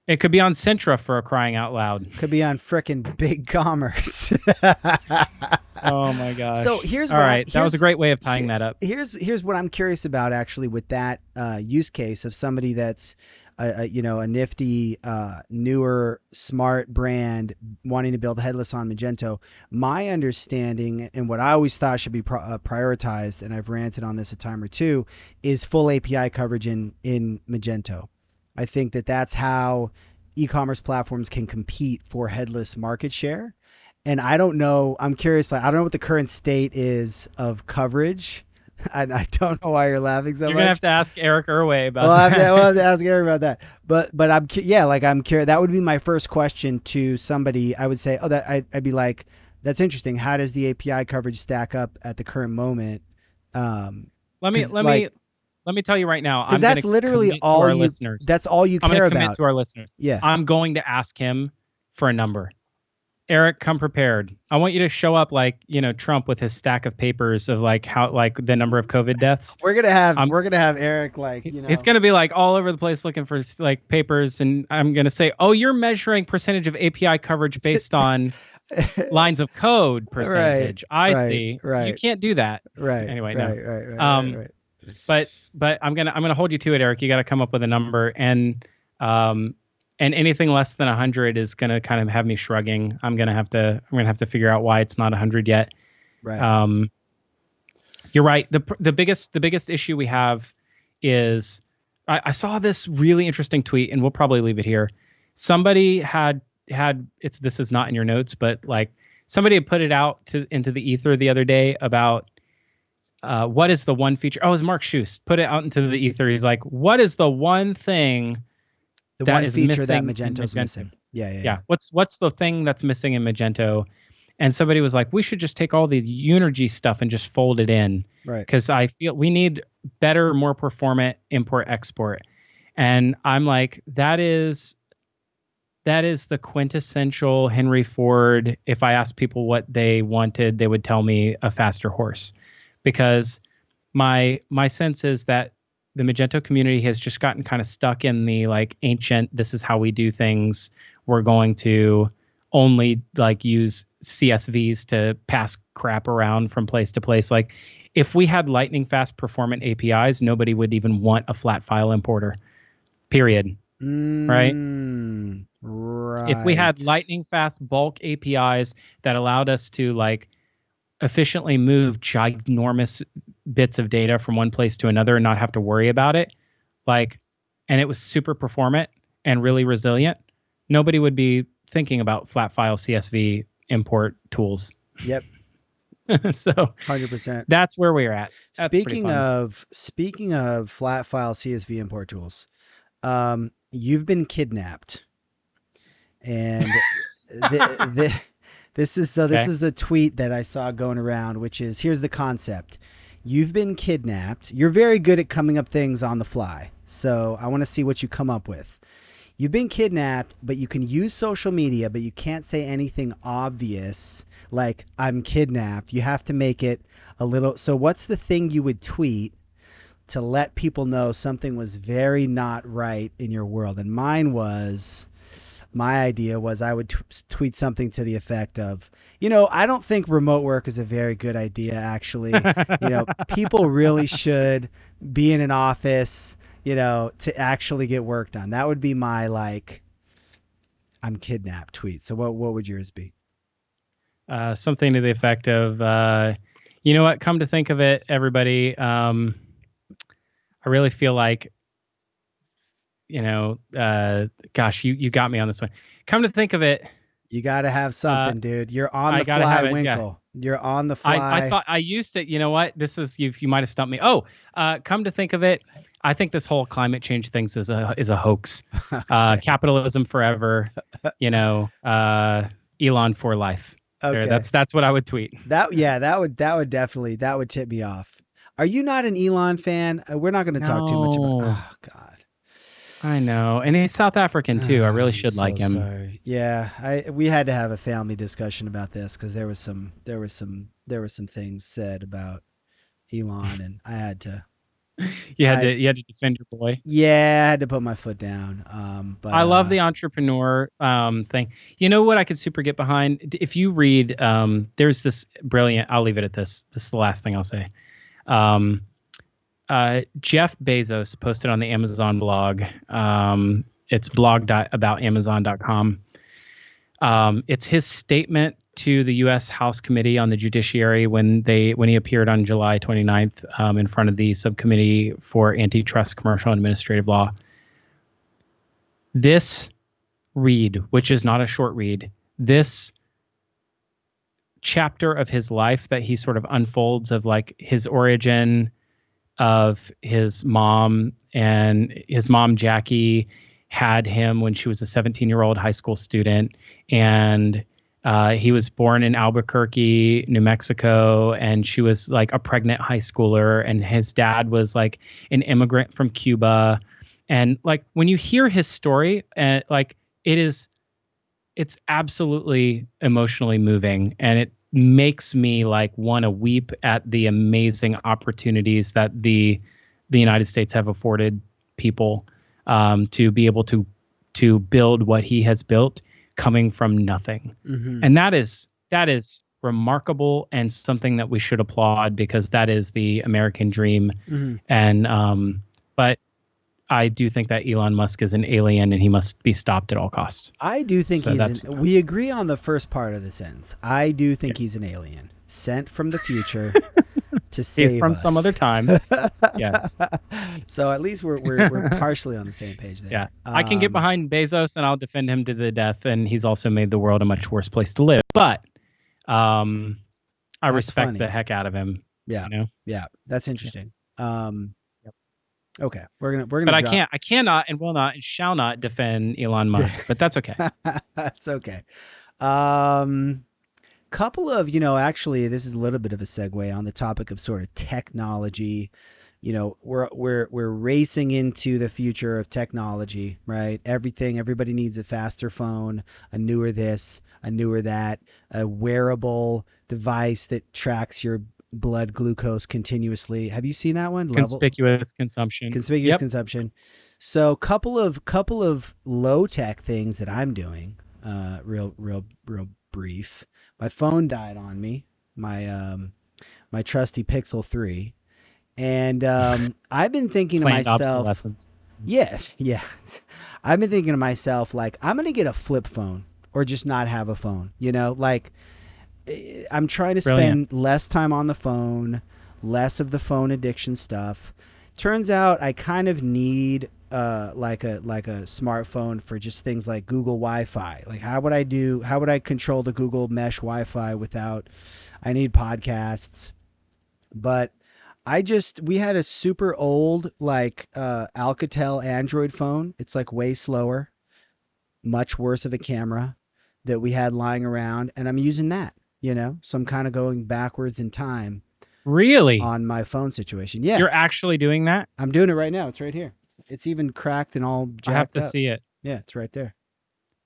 S2: It could be on Sentra for a crying out loud.
S1: Could be on frickin' BigCommerce.
S2: Oh my gosh.
S1: So here's
S2: that was a great way of tying that up.
S1: Here's what I'm curious about actually with that use case of somebody that's a nifty, newer, smart brand wanting to build headless on Magento. My understanding and what I always thought should be prioritized, and I've ranted on this a time or two, is full API coverage in Magento. I think that's how e-commerce platforms can compete for headless market share. And I don't know, I'm curious, like, I don't know what the current state is of coverage. I don't know why you're laughing so much.
S2: You're going to have to ask Eric Irway about
S1: that. We'll have to ask Eric about that. But I'm curious. That would be my first question to somebody. I would say, I'd be like, that's interesting. How does the API coverage stack up at the current moment?
S2: Let me tell you right now.
S1: Because that's literally all you.
S2: Listeners.
S1: That's all you care about.
S2: I'm going to commit to our listeners.
S1: Yeah.
S2: I'm going to ask him for a number. Eric, come prepared. I want you to show up like, Trump with his stack of papers of like how, like the number of COVID deaths.
S1: We're going to have Eric like,
S2: It's going to be like all over the place looking for like papers. And I'm going to say, oh, you're measuring percentage of API coverage based on lines of code percentage. I see.
S1: Right.
S2: You can't do that.
S1: Right.
S2: Anyway,
S1: right.
S2: But I'm gonna hold you to it, Eric. You got to come up with a number, and anything less than 100 is gonna kind of have me shrugging. I'm gonna have to figure out why it's not 100 yet.
S1: Right.
S2: You're right. The biggest issue we have is I saw this really interesting tweet, and we'll probably leave it here. Somebody had this is not in your notes, but like somebody had put it out into the ether the other day about. What is the one feature? Oh, it was Mark Schust put it out into the ether. He's like, what is the one thing
S1: that is feature that Magento's missing? Yeah.
S2: What's the thing that's missing in Magento? and somebody was like, we should just take all the Unergy stuff and just fold it in,
S1: Right.
S2: because I feel we need better, more performant import export. And I'm like, that is the quintessential Henry Ford. If I asked people what they wanted, they would tell me a faster horse, because my sense is that the Magento community has just gotten kind of stuck in the like ancient, this is how we do things. We're going to only like use CSVs to pass crap around from place to place. Like if we had lightning fast performant APIs, nobody would even want a flat file importer. Period. Right? If we had
S1: Right.
S2: lightning fast bulk APIs that allowed us to like efficiently move ginormous bits of data from one place to another and not have to worry about it, like, and it was super performant and really resilient, nobody would be thinking about flat file CSV import tools.
S1: Yep.
S2: So
S1: 100%.
S2: that's where we're at. That's pretty
S1: Speaking
S2: fun.
S1: of speaking of flat file CSV import tools, you've been kidnapped, and the this
S2: Okay.
S1: is a tweet that I saw going around, which is, here's the concept: you've been kidnapped. You're very good at coming up things on the fly, so I want to see what you come up with. You've been kidnapped, but you can use social media, but you can't say anything obvious like I'm kidnapped. You have to make it a little. So what's the thing you would tweet to let people know something was very not right in your world? And my idea was I would tweet something to the effect of, I don't think remote work is a very good idea, actually. People really should be in an office, to actually get work done. That would be my, like, I'm kidnapped tweet. So what would yours be?
S2: Something to the effect of, you know what? Come to think of it, everybody, I really feel like, gosh, you got me on this one. Come to think of it,
S1: You got to have
S2: uh,
S1: something, dude. You're on
S2: I
S1: the
S2: gotta
S1: fly,
S2: have it. Yeah,
S1: Winkle. You're on the
S2: I
S1: fly.
S2: thought I used it. You know what? This is you might have stumped me. Oh, come to think of it, I think this whole climate change things is a hoax.
S1: Okay.
S2: Capitalism forever. Elon for life. There,
S1: Okay.
S2: that's what I would tweet.
S1: Yeah, that would definitely, that would tip me off. Are you not an Elon fan? We're not going to talk too much about.
S2: No,
S1: Oh God.
S2: I know, and he's South African too. I really
S1: I'm
S2: should like
S1: so
S2: him.
S1: sorry. Yeah, we had to have a family discussion about this because there was some things said about Elon, and I had to. I
S2: You had to defend your boy.
S1: Yeah, I had to put my foot down. But
S2: I love the entrepreneur thing. You know what I could super get behind? If you read, there's this brilliant. I'll leave it at this. This is the last thing I'll say. Um, Jeff Bezos posted on the Amazon blog. It's blog.aboutamazon.com. It's his statement to the U.S. House Committee on the Judiciary when he appeared on July 29th in front of the Subcommittee for Antitrust, Commercial, and Administrative Law. This read, which is not a short read, this chapter of his life that he sort of unfolds of like his origin, of his mom, and his mom Jackie had him when she was a 17-year-old high school student, and he was born in Albuquerque, New Mexico, and she was like a pregnant high schooler, and his dad was like an immigrant from Cuba. And like when you hear his story, and like it's absolutely emotionally moving, and it makes me like want to weep at the amazing opportunities that the United States have afforded people, to be able to build what he has built coming from nothing.
S1: hmm
S2: And that is remarkable and something that we should applaud, because that is the American dream.
S1: hmm
S2: And but I do think that Elon Musk is an alien and he must be stopped at all costs.
S1: I do think
S2: So that's
S1: we agree on the first part of the sentence. I do think he's an alien sent from the future to
S2: he's
S1: save
S2: from some other
S1: us.
S2: time. Yes.
S1: So at least we're partially on the same page
S2: Yeah.
S1: there.
S2: I can get behind Bezos and I'll defend him to the death, and he's also made the world a much worse place to live. But um I
S1: That's
S2: respect the
S1: funny.
S2: heck out of him,
S1: Yeah,
S2: you know.
S1: yeah, that's
S2: Yeah.
S1: interesting.
S2: Yep.
S1: Okay, we're gonna
S2: But
S1: drop.
S2: I cannot and will not and shall not defend Elon Musk, but that's okay.
S1: That's okay. Um, couple of, actually, this is a little bit of a segue on the topic of sort of technology. We're racing into the future of technology, right? Everybody needs a faster phone, a newer this, a newer that, a wearable device that tracks your blood glucose continuously. Have you seen that one?
S2: Conspicuous consumption.
S1: Conspicuous
S2: Yep.
S1: consumption. So couple of low tech things that I'm doing. Real brief. My phone died on me. My trusty Pixel 3. And I've been thinking to
S2: Planned
S1: myself,
S2: obsolescence.
S1: yes, yeah. I've been thinking to myself, like, I'm going to get a flip phone or just not have a phone. Like, I'm trying to
S2: Brilliant.
S1: spend less time on the phone, less of the phone addiction stuff. Turns out I kind of need like a smartphone for just things like Google Wi-Fi. Like how would I control the Google Mesh Wi-Fi without I need podcasts. But we had a super old like Alcatel Android phone. It's like way slower, much worse of a camera that we had lying around, and I'm using that, So I'm kind of going backwards in time
S2: Really?
S1: on my phone situation. Yeah,
S2: You're actually doing that?
S1: I'm doing it right now. It's right here. It's even cracked and all
S2: I have
S1: jacked
S2: to
S1: up.
S2: see it.
S1: Yeah, it's right there.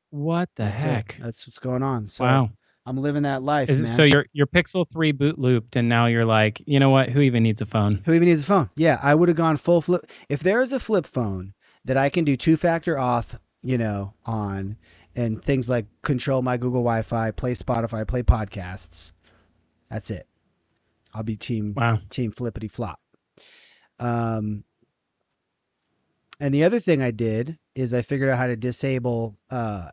S2: What the
S1: That's it.
S2: heck?
S1: That's what's going on. So
S2: Wow.
S1: I'm living that life,
S2: Is it, so
S1: man.
S2: your Pixel 3 boot looped and now you're like, you know what? Who even needs a phone?
S1: Who even needs a phone? Yeah, I would have gone full flip. If there is a flip phone that I can do two-factor auth, on, and things like control my Google Wi-Fi, play Spotify, play podcasts, that's it. I'll be
S2: Wow.
S1: team flippity flop. Um, and the other thing I did is I figured out how to disable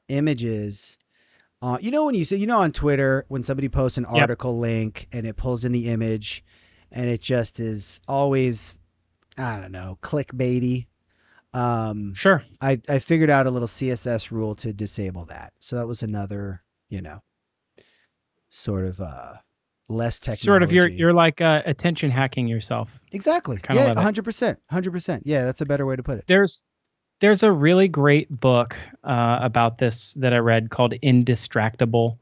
S1: images. When you say, on Twitter when somebody posts an
S2: Yep.
S1: article link and it pulls in the image, and it just is always, I don't know, clickbaity.
S2: Sure.
S1: I figured out a little CSS rule to disable that. So that was another, sort of less
S2: Sort of
S1: technology.
S2: you're like attention hacking yourself. I
S1: Exactly.
S2: kind of
S1: Yeah,
S2: love it.
S1: 100%. 100%. Yeah, that's a better way to put it.
S2: There's a really great book about this that I read called Indistractable.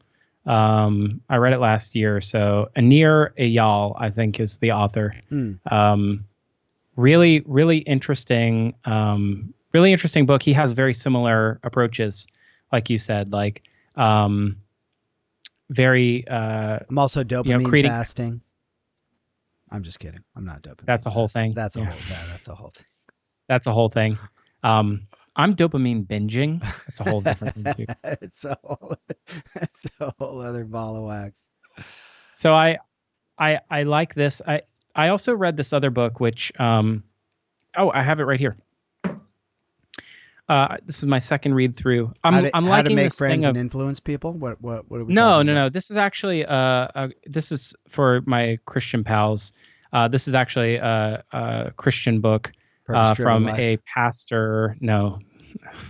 S2: I read it last year. So Anir Eyal, I think, is the author.
S1: Hmm.
S2: Really, really interesting book. He has very similar approaches, like you said, like very,
S1: I'm also dopamine
S2: creating.
S1: fasting. I'm just kidding. I'm not dopamine
S2: That's a whole
S1: fasting.
S2: thing. Yeah,
S1: That's a whole thing.
S2: that's a whole thing. I'm dopamine binging. That's a whole different thing too.
S1: it's a whole it's a whole other ball of wax.
S2: So I like this. I also read this other book, which I have it right here. This is my second read through. I'm
S1: How to
S2: liking
S1: make
S2: this thing
S1: friends and
S2: of
S1: influence people? What are we
S2: no
S1: talking
S2: no
S1: about?
S2: no. This is actually this is for my Christian pals. This is actually a Christian book
S1: Purpose driven
S2: from a
S1: life.
S2: pastor. No,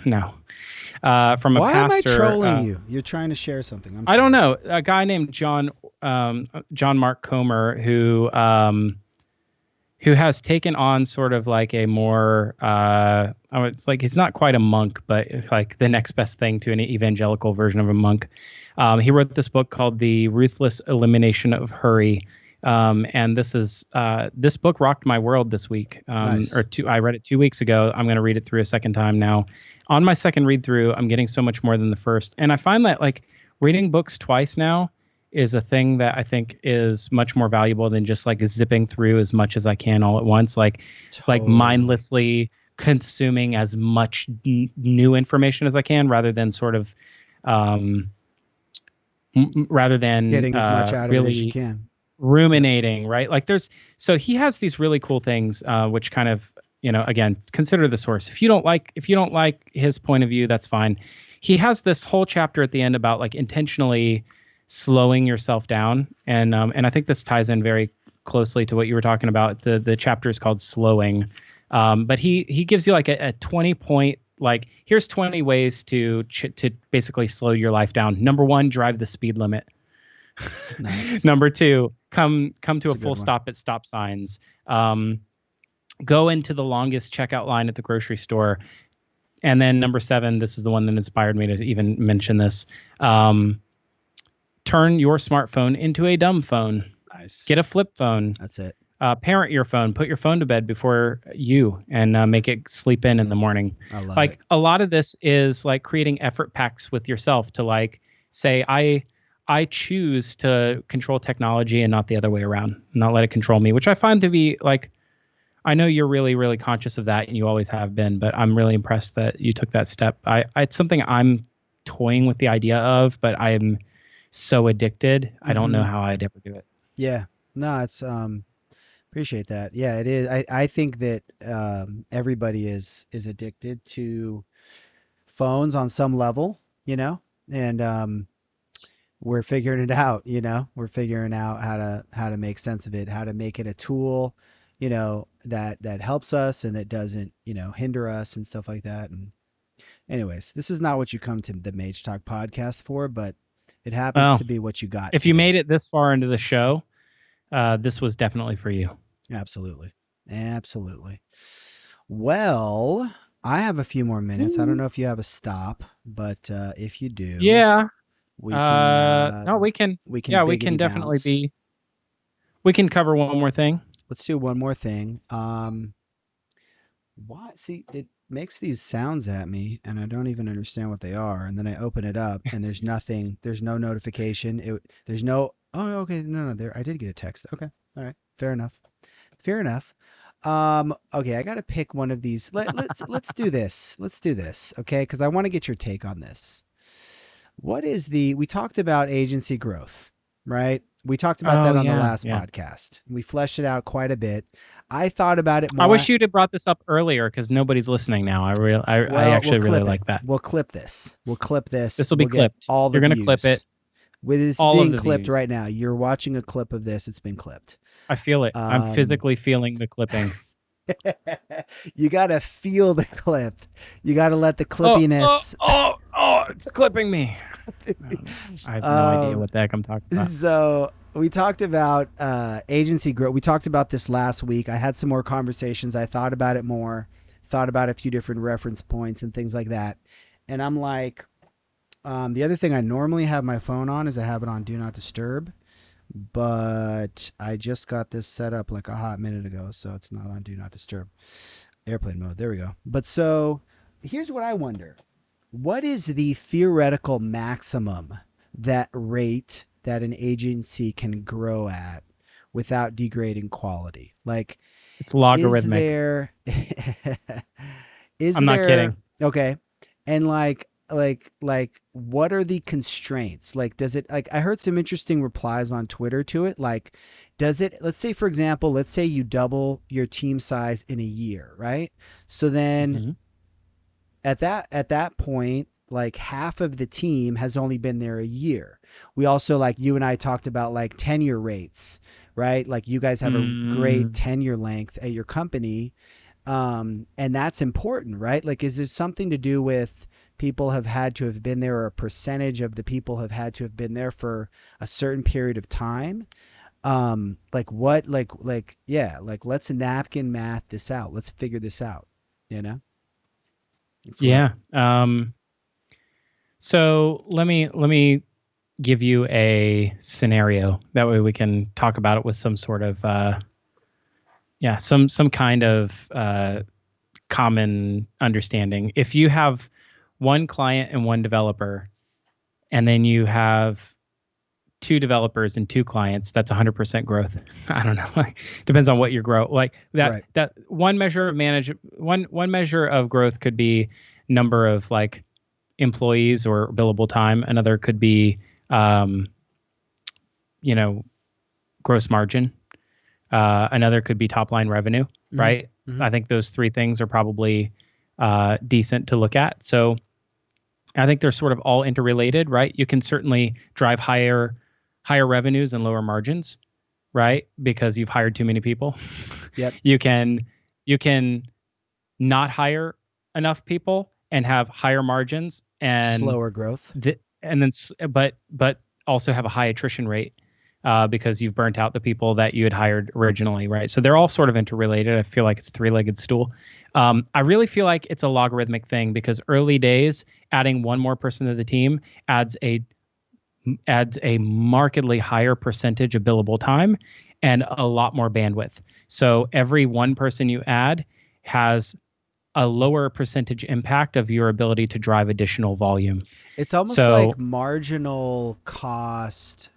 S2: no, from a
S1: Why am I
S2: pastor.
S1: trolling you? You're trying to share something. I'm
S2: I don't
S1: sorry.
S2: know, a guy named John Mark Comer who has taken on sort of like a more it's like he's not quite a monk, but like the next best thing to an evangelical version of a monk. He wrote this book called The Ruthless Elimination of Hurry. And this book rocked my world this week.
S1: Nice.
S2: I read it 2 weeks ago. I'm going to read it through a second time now. On my second read through, I'm getting so much more than the first. And I find that like reading books twice now is a thing that I think is much more valuable than just like zipping through as much as I can all at once, like
S1: Totally.
S2: mindlessly consuming as much new information as I can, rather than sort of rather than
S1: Getting as much out of it as you
S2: really
S1: can. Yep.
S2: ruminating, right? Like so he has these really cool things, which kind of, again, consider the source. If you don't like his point of view, that's fine. He has this whole chapter at the end about like intentionally slowing yourself down. And I think this ties in very closely to what you were talking about. The chapter is called Slowing. But he gives you like a 20 point, like, here's 20 ways to basically slow your life down. Number one, drive the speed limit.
S1: Nice.
S2: Number two, come to
S1: That's
S2: a
S1: a
S2: full
S1: good one.
S2: stop at stop signs. Go into the longest checkout line at the grocery store. And then number seven, this is the one that inspired me to even mention this. turn your smartphone into a dumb phone.
S1: Nice.
S2: Get a flip phone.
S1: That's it.
S2: Parent your phone. Put your phone to bed before you, and make it sleep in the morning.
S1: I love it.
S2: Like a lot of this is like creating effort pacts with yourself to like say I choose to control technology and not the other way around, not let it control me, which I find to be like, I know you're really, really conscious of that and you always have been, but I'm really impressed that you took that step. It's something I'm toying with the idea of, but I'm so addicted. I don't know how I'd ever do it.
S1: Yeah. No, it's appreciate that. Yeah, it is. I think that everybody is addicted to phones on some level, and we're figuring it out, We're figuring out how to make sense of it, how to make it a tool, that helps us and that doesn't, hinder us and stuff like that. And anyways, this is not what you come to the Mage Talk podcast for, but it happens
S2: Well,
S1: to be what you got
S2: if you
S1: today.
S2: made it this far into the show, this was definitely for you.
S1: Absolutely. Absolutely. Well, I have a few more minutes. I don't know if you have a stop, but if you do,
S2: Yeah.
S1: we can
S2: No, we can.
S1: we can
S2: Yeah, we can
S1: biggity
S2: definitely
S1: bounce.
S2: be. We can cover one more thing.
S1: Let's do one more thing. Why? See, it makes these sounds at me, and I don't even understand what they are. And then I open it up, and there's nothing. There's no notification. There's no. Oh, okay. No, no. There. I did get a text. Okay. All right. Fair enough. Fair enough. Okay, I gotta pick one of these. Let's do this. Let's do this, okay? Because I want to get your take on this. We talked about agency growth, right? We talked about
S2: Oh
S1: that on the
S2: yeah,
S1: last
S2: yeah.
S1: podcast. We fleshed it out quite a bit. I thought about it
S2: I
S1: more.
S2: wish you'd have brought this up earlier because nobody's listening now. I
S1: Well, we'll
S2: actually really
S1: clip it.
S2: like that.
S1: We'll clip this. We'll clip this.
S2: This will be
S1: We'll get
S2: clipped.
S1: all the
S2: You're gonna clip
S1: views.
S2: it.
S1: With this
S2: All of
S1: being
S2: the
S1: clipped right
S2: views.
S1: now, you're watching a clip of this. It's been clipped.
S2: I feel it. I'm
S1: Um,
S2: physically feeling the clipping.
S1: you gotta feel the clip. You gotta let the
S2: Oh, oh,
S1: clippiness.
S2: oh, oh! It's clipping me. I have no idea
S1: um,
S2: what the heck I'm talking about.
S1: so we talked about agency growth. We talked about this last week. I had some more conversations. I thought about it more. Thought about a few different reference points and things like that. And I'm like, the other thing I normally have my phone on is I have it on Do Not Disturb, but I just got this set up like a hot minute ago, so it's not on Do Not Disturb. Airplane mode. There we go. But so here's what I wonder. What is the theoretical maximum that rate that an agency can grow at without degrading quality? Like,
S2: It's
S1: is
S2: logarithmic.
S1: there is
S2: I'm not
S1: there
S2: kidding.
S1: okay, and like what are the constraints? Like, does it, like, I heard some interesting replies on Twitter to it. Like, does it, let's say for example, let's say you double your team size in a year, right? So then
S2: Hmm.
S1: at that point, like half of the team has only been there a year. We also, like, you and I talked about like tenure rates, right? Like, you guys have a great
S2: Mm,
S1: tenure length at your company, and that's important, right? Like, is there something to do with people have had to have been there, or a percentage of the people have had to have been there for a certain period of time? Like what, yeah, like let's napkin math this out. Let's figure this out. You know, that's what I.
S2: yeah. So let me give you a scenario. That way we can talk about it with some sort of some kind of common understanding. If you have one client and one developer, and then you have two developers and two clients, that's 100% growth. I don't know. Like, depends on what your growth, like that
S1: Right.
S2: that one measure of one measure of growth could be number of like employees or billable time. Another could be um, you know, gross margin. Another could be top line revenue,
S1: Mm-hmm.
S2: right?
S1: Mm-hmm.
S2: I think those three things are probably decent to look at. So I think they're sort of all interrelated, right? You can certainly drive higher revenues and lower margins, right? Because you've hired too many people.
S1: Yep.
S2: You can not hire enough people and have higher margins
S1: Slower growth.
S2: and then but also have a high attrition rate because you've burnt out the people that you had hired originally, right? So they're all sort of interrelated. I feel like it's a three-legged stool. I really feel like it's a logarithmic thing because early days, adding one more person to the team adds a adds a markedly higher percentage of billable time and a lot more bandwidth. So every one person you add has a lower percentage impact of your ability to drive additional volume.
S1: It's almost
S2: So
S1: like marginal cost,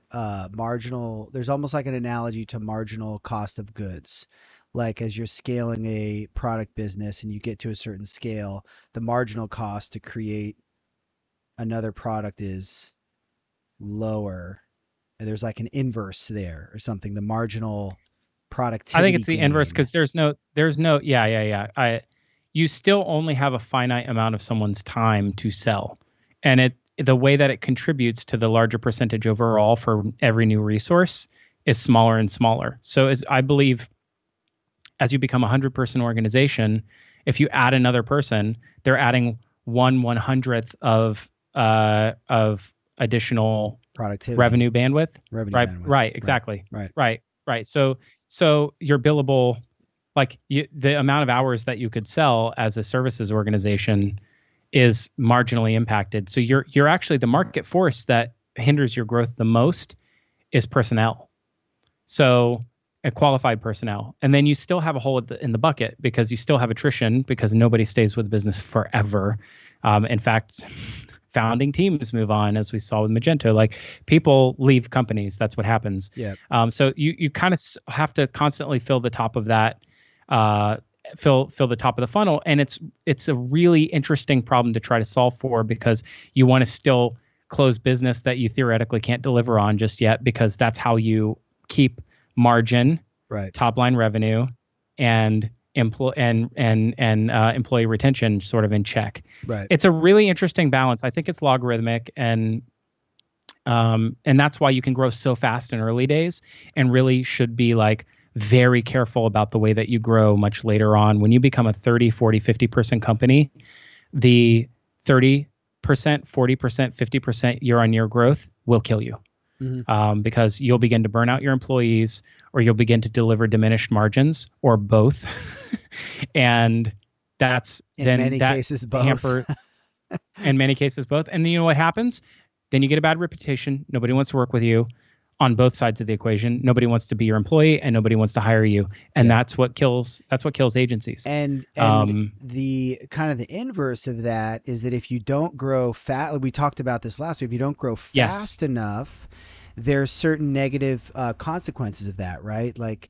S1: marginal, there's almost like an analogy to marginal cost of goods. Like as you're scaling a product business and you get to a certain scale, the marginal cost to create another product is lower. And there's like an inverse there or something, the marginal
S2: I think
S1: productivity
S2: it's the inverse
S1: gain.
S2: because yeah. You still only have a finite amount of someone's time to sell, and the way that it contributes to the larger percentage overall for every new resource is smaller and smaller. So I believe as you become a 100-person organization, if you add another person, they're adding 1/100th of additional
S1: Productivity,
S2: revenue bandwidth.
S1: revenue
S2: Right,
S1: bandwidth.
S2: right,
S1: Right,
S2: exactly.
S1: right.
S2: Right. So your billable, the amount of hours that you could sell as a services organization is marginally impacted. So you're actually the market force that hinders your growth the most is personnel. So a qualified personnel, and then you still have a hole in the bucket because you still have attrition because nobody stays with the business forever. In fact, founding teams move on, as we saw with Magento. Like people leave companies. That's what happens.
S1: Yeah.
S2: So you kind of have to constantly fill the top of that, uh, fill the top of the funnel, and it's a really interesting problem to try to solve for because you want to still close business that you theoretically can't deliver on just yet because that's how you keep margin,
S1: Right.
S2: top line revenue, and employee retention sort of in check.
S1: Right.
S2: It's a really interesting balance. I think it's logarithmic, and that's why you can grow so fast in early days, and really should be like very careful about the way that you grow much later on. When you become a 30, 40, 50-person company, the 30%, 40%, 50% year-on-year growth will kill you.
S1: Mm-hmm.
S2: Because you'll begin to burn out your employees or you'll begin to deliver diminished margins or both. And that's
S1: In
S2: then
S1: many
S2: that
S1: cases, both.
S2: hamper in many cases both. And then you know what happens? Then you get a bad reputation. Nobody wants to work with you on both sides of the equation. Nobody wants to be your employee and nobody wants to hire you. And
S1: Yeah.
S2: that's what kills agencies.
S1: And the kind of the inverse of that is that if you don't grow fast, we talked about this last week, if you don't grow
S2: Yes.
S1: fast enough, there's certain negative consequences of that, right? Like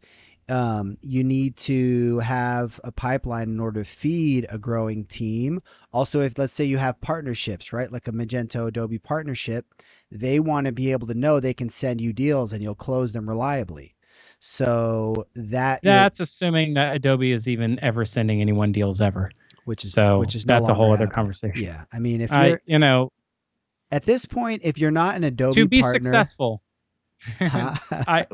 S1: you need to have a pipeline in order to feed a growing team. Also, if let's say you have partnerships, right? Like a Magento Adobe partnership, they want to be able to know they can send you deals and you'll close them reliably. So that,
S2: That's assuming that Adobe is even ever sending anyone deals ever.
S1: which is
S2: So
S1: no
S2: that's a
S1: longer
S2: whole other
S1: happening.
S2: conversation.
S1: Yeah. I mean, if you're
S2: You know,
S1: at this point, if you're not an
S2: to
S1: Adobe
S2: be
S1: partner,
S2: successful,
S1: huh?
S2: I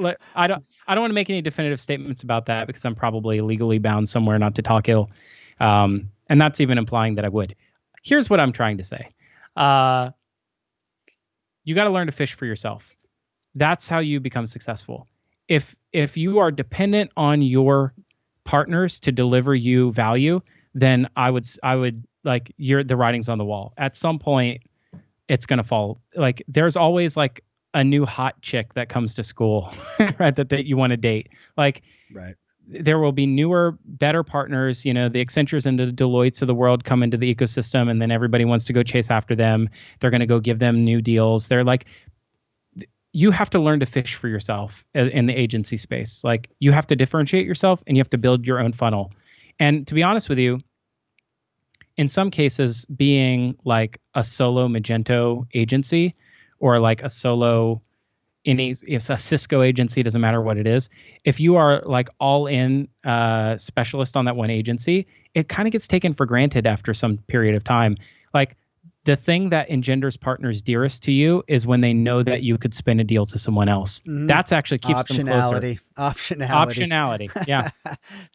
S2: don't want to make any definitive statements about that because I'm probably legally bound somewhere not to talk ill, and that's even implying that I would. Here's what I'm trying to say: uh, you got to learn to fish for yourself. That's how you become successful. If you are dependent on your partners to deliver you value, then I would like the writing's on the wall. At some point, it's gonna fall. Like there's always like a new hot chick that comes to school, right? That you want to date. Like
S1: Right.
S2: there will be newer, better partners. You know, the Accentures and the Deloittes of the world come into the ecosystem, and then everybody wants to go chase after them. They're going to go give them new deals. They're like, you have to learn to fish for yourself in the agency space. Like you have to differentiate yourself, and you have to build your own funnel. And to be honest with you, in some cases, being like a solo Magento agency or like a solo if a Cisco agency, doesn't matter what it is, if you are like all in specialist on that one agency, it kind of gets taken for granted after some period of time. Like the thing that engenders partners dearest to you is when they know that you could spin a deal to someone else.
S1: Mm-hmm.
S2: That's actually keeps them closer.
S1: Optionality.
S2: Optionality, yeah.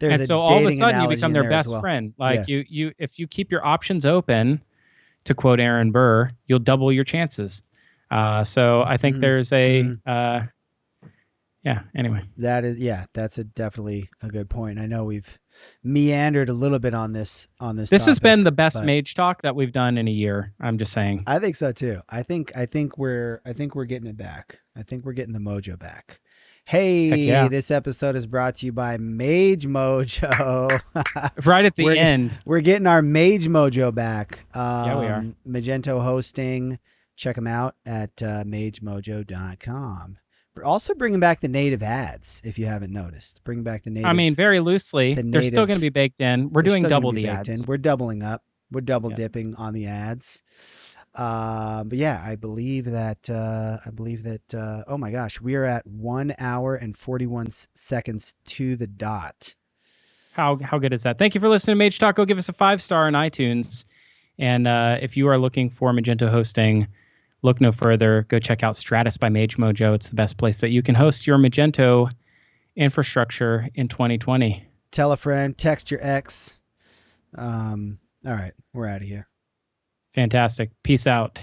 S1: There's
S2: And
S1: a
S2: so all of a
S1: dating
S2: sudden you
S1: analogy
S2: become
S1: in
S2: their
S1: there as
S2: best
S1: well.
S2: friend.
S1: Yeah.
S2: Like you if you keep your options open, to quote Aaron Burr, you'll double your chances. So I think
S1: Mm-hmm.
S2: there's a
S1: Mm-hmm.
S2: Yeah. Anyway,
S1: That's definitely a good point. I know we've meandered a little bit on this
S2: this has
S1: topic,
S2: been the best
S1: but
S2: Mage Talk that we've done in a year. I'm just saying.
S1: I think so too. I think we're getting it back. I think we're getting the mojo back.
S2: Heck
S1: Hey,
S2: yeah.
S1: this episode is brought to you by Mage Mojo.
S2: Right at the
S1: we're
S2: end.
S1: we're getting our Mage Mojo back.
S2: Yeah, we are.
S1: Magento Hosting. Check them out at magemojo.com. We're also bringing back the native ads, if you haven't noticed. Bring back
S2: I mean, very loosely.
S1: the
S2: They're still
S1: native.
S2: going to be baked in. We're
S1: They're
S2: doing
S1: still going to
S2: double
S1: be
S2: the
S1: baked in.
S2: ads.
S1: We're doubling up. We're double
S2: Yeah.
S1: dipping on the ads. But yeah, I believe that. Oh my gosh, we are at 1 hour and 41 seconds to the dot.
S2: How good is that? Thank you for listening to Mage Talk. Go give us a 5-star on iTunes. And if you are looking for Magento hosting, look no further. Go check out Stratus by Mage Mojo. It's the best place that you can host your Magento infrastructure in 2020.
S1: Tell a friend, text your ex. All right, we're out of here.
S2: Fantastic. Peace out.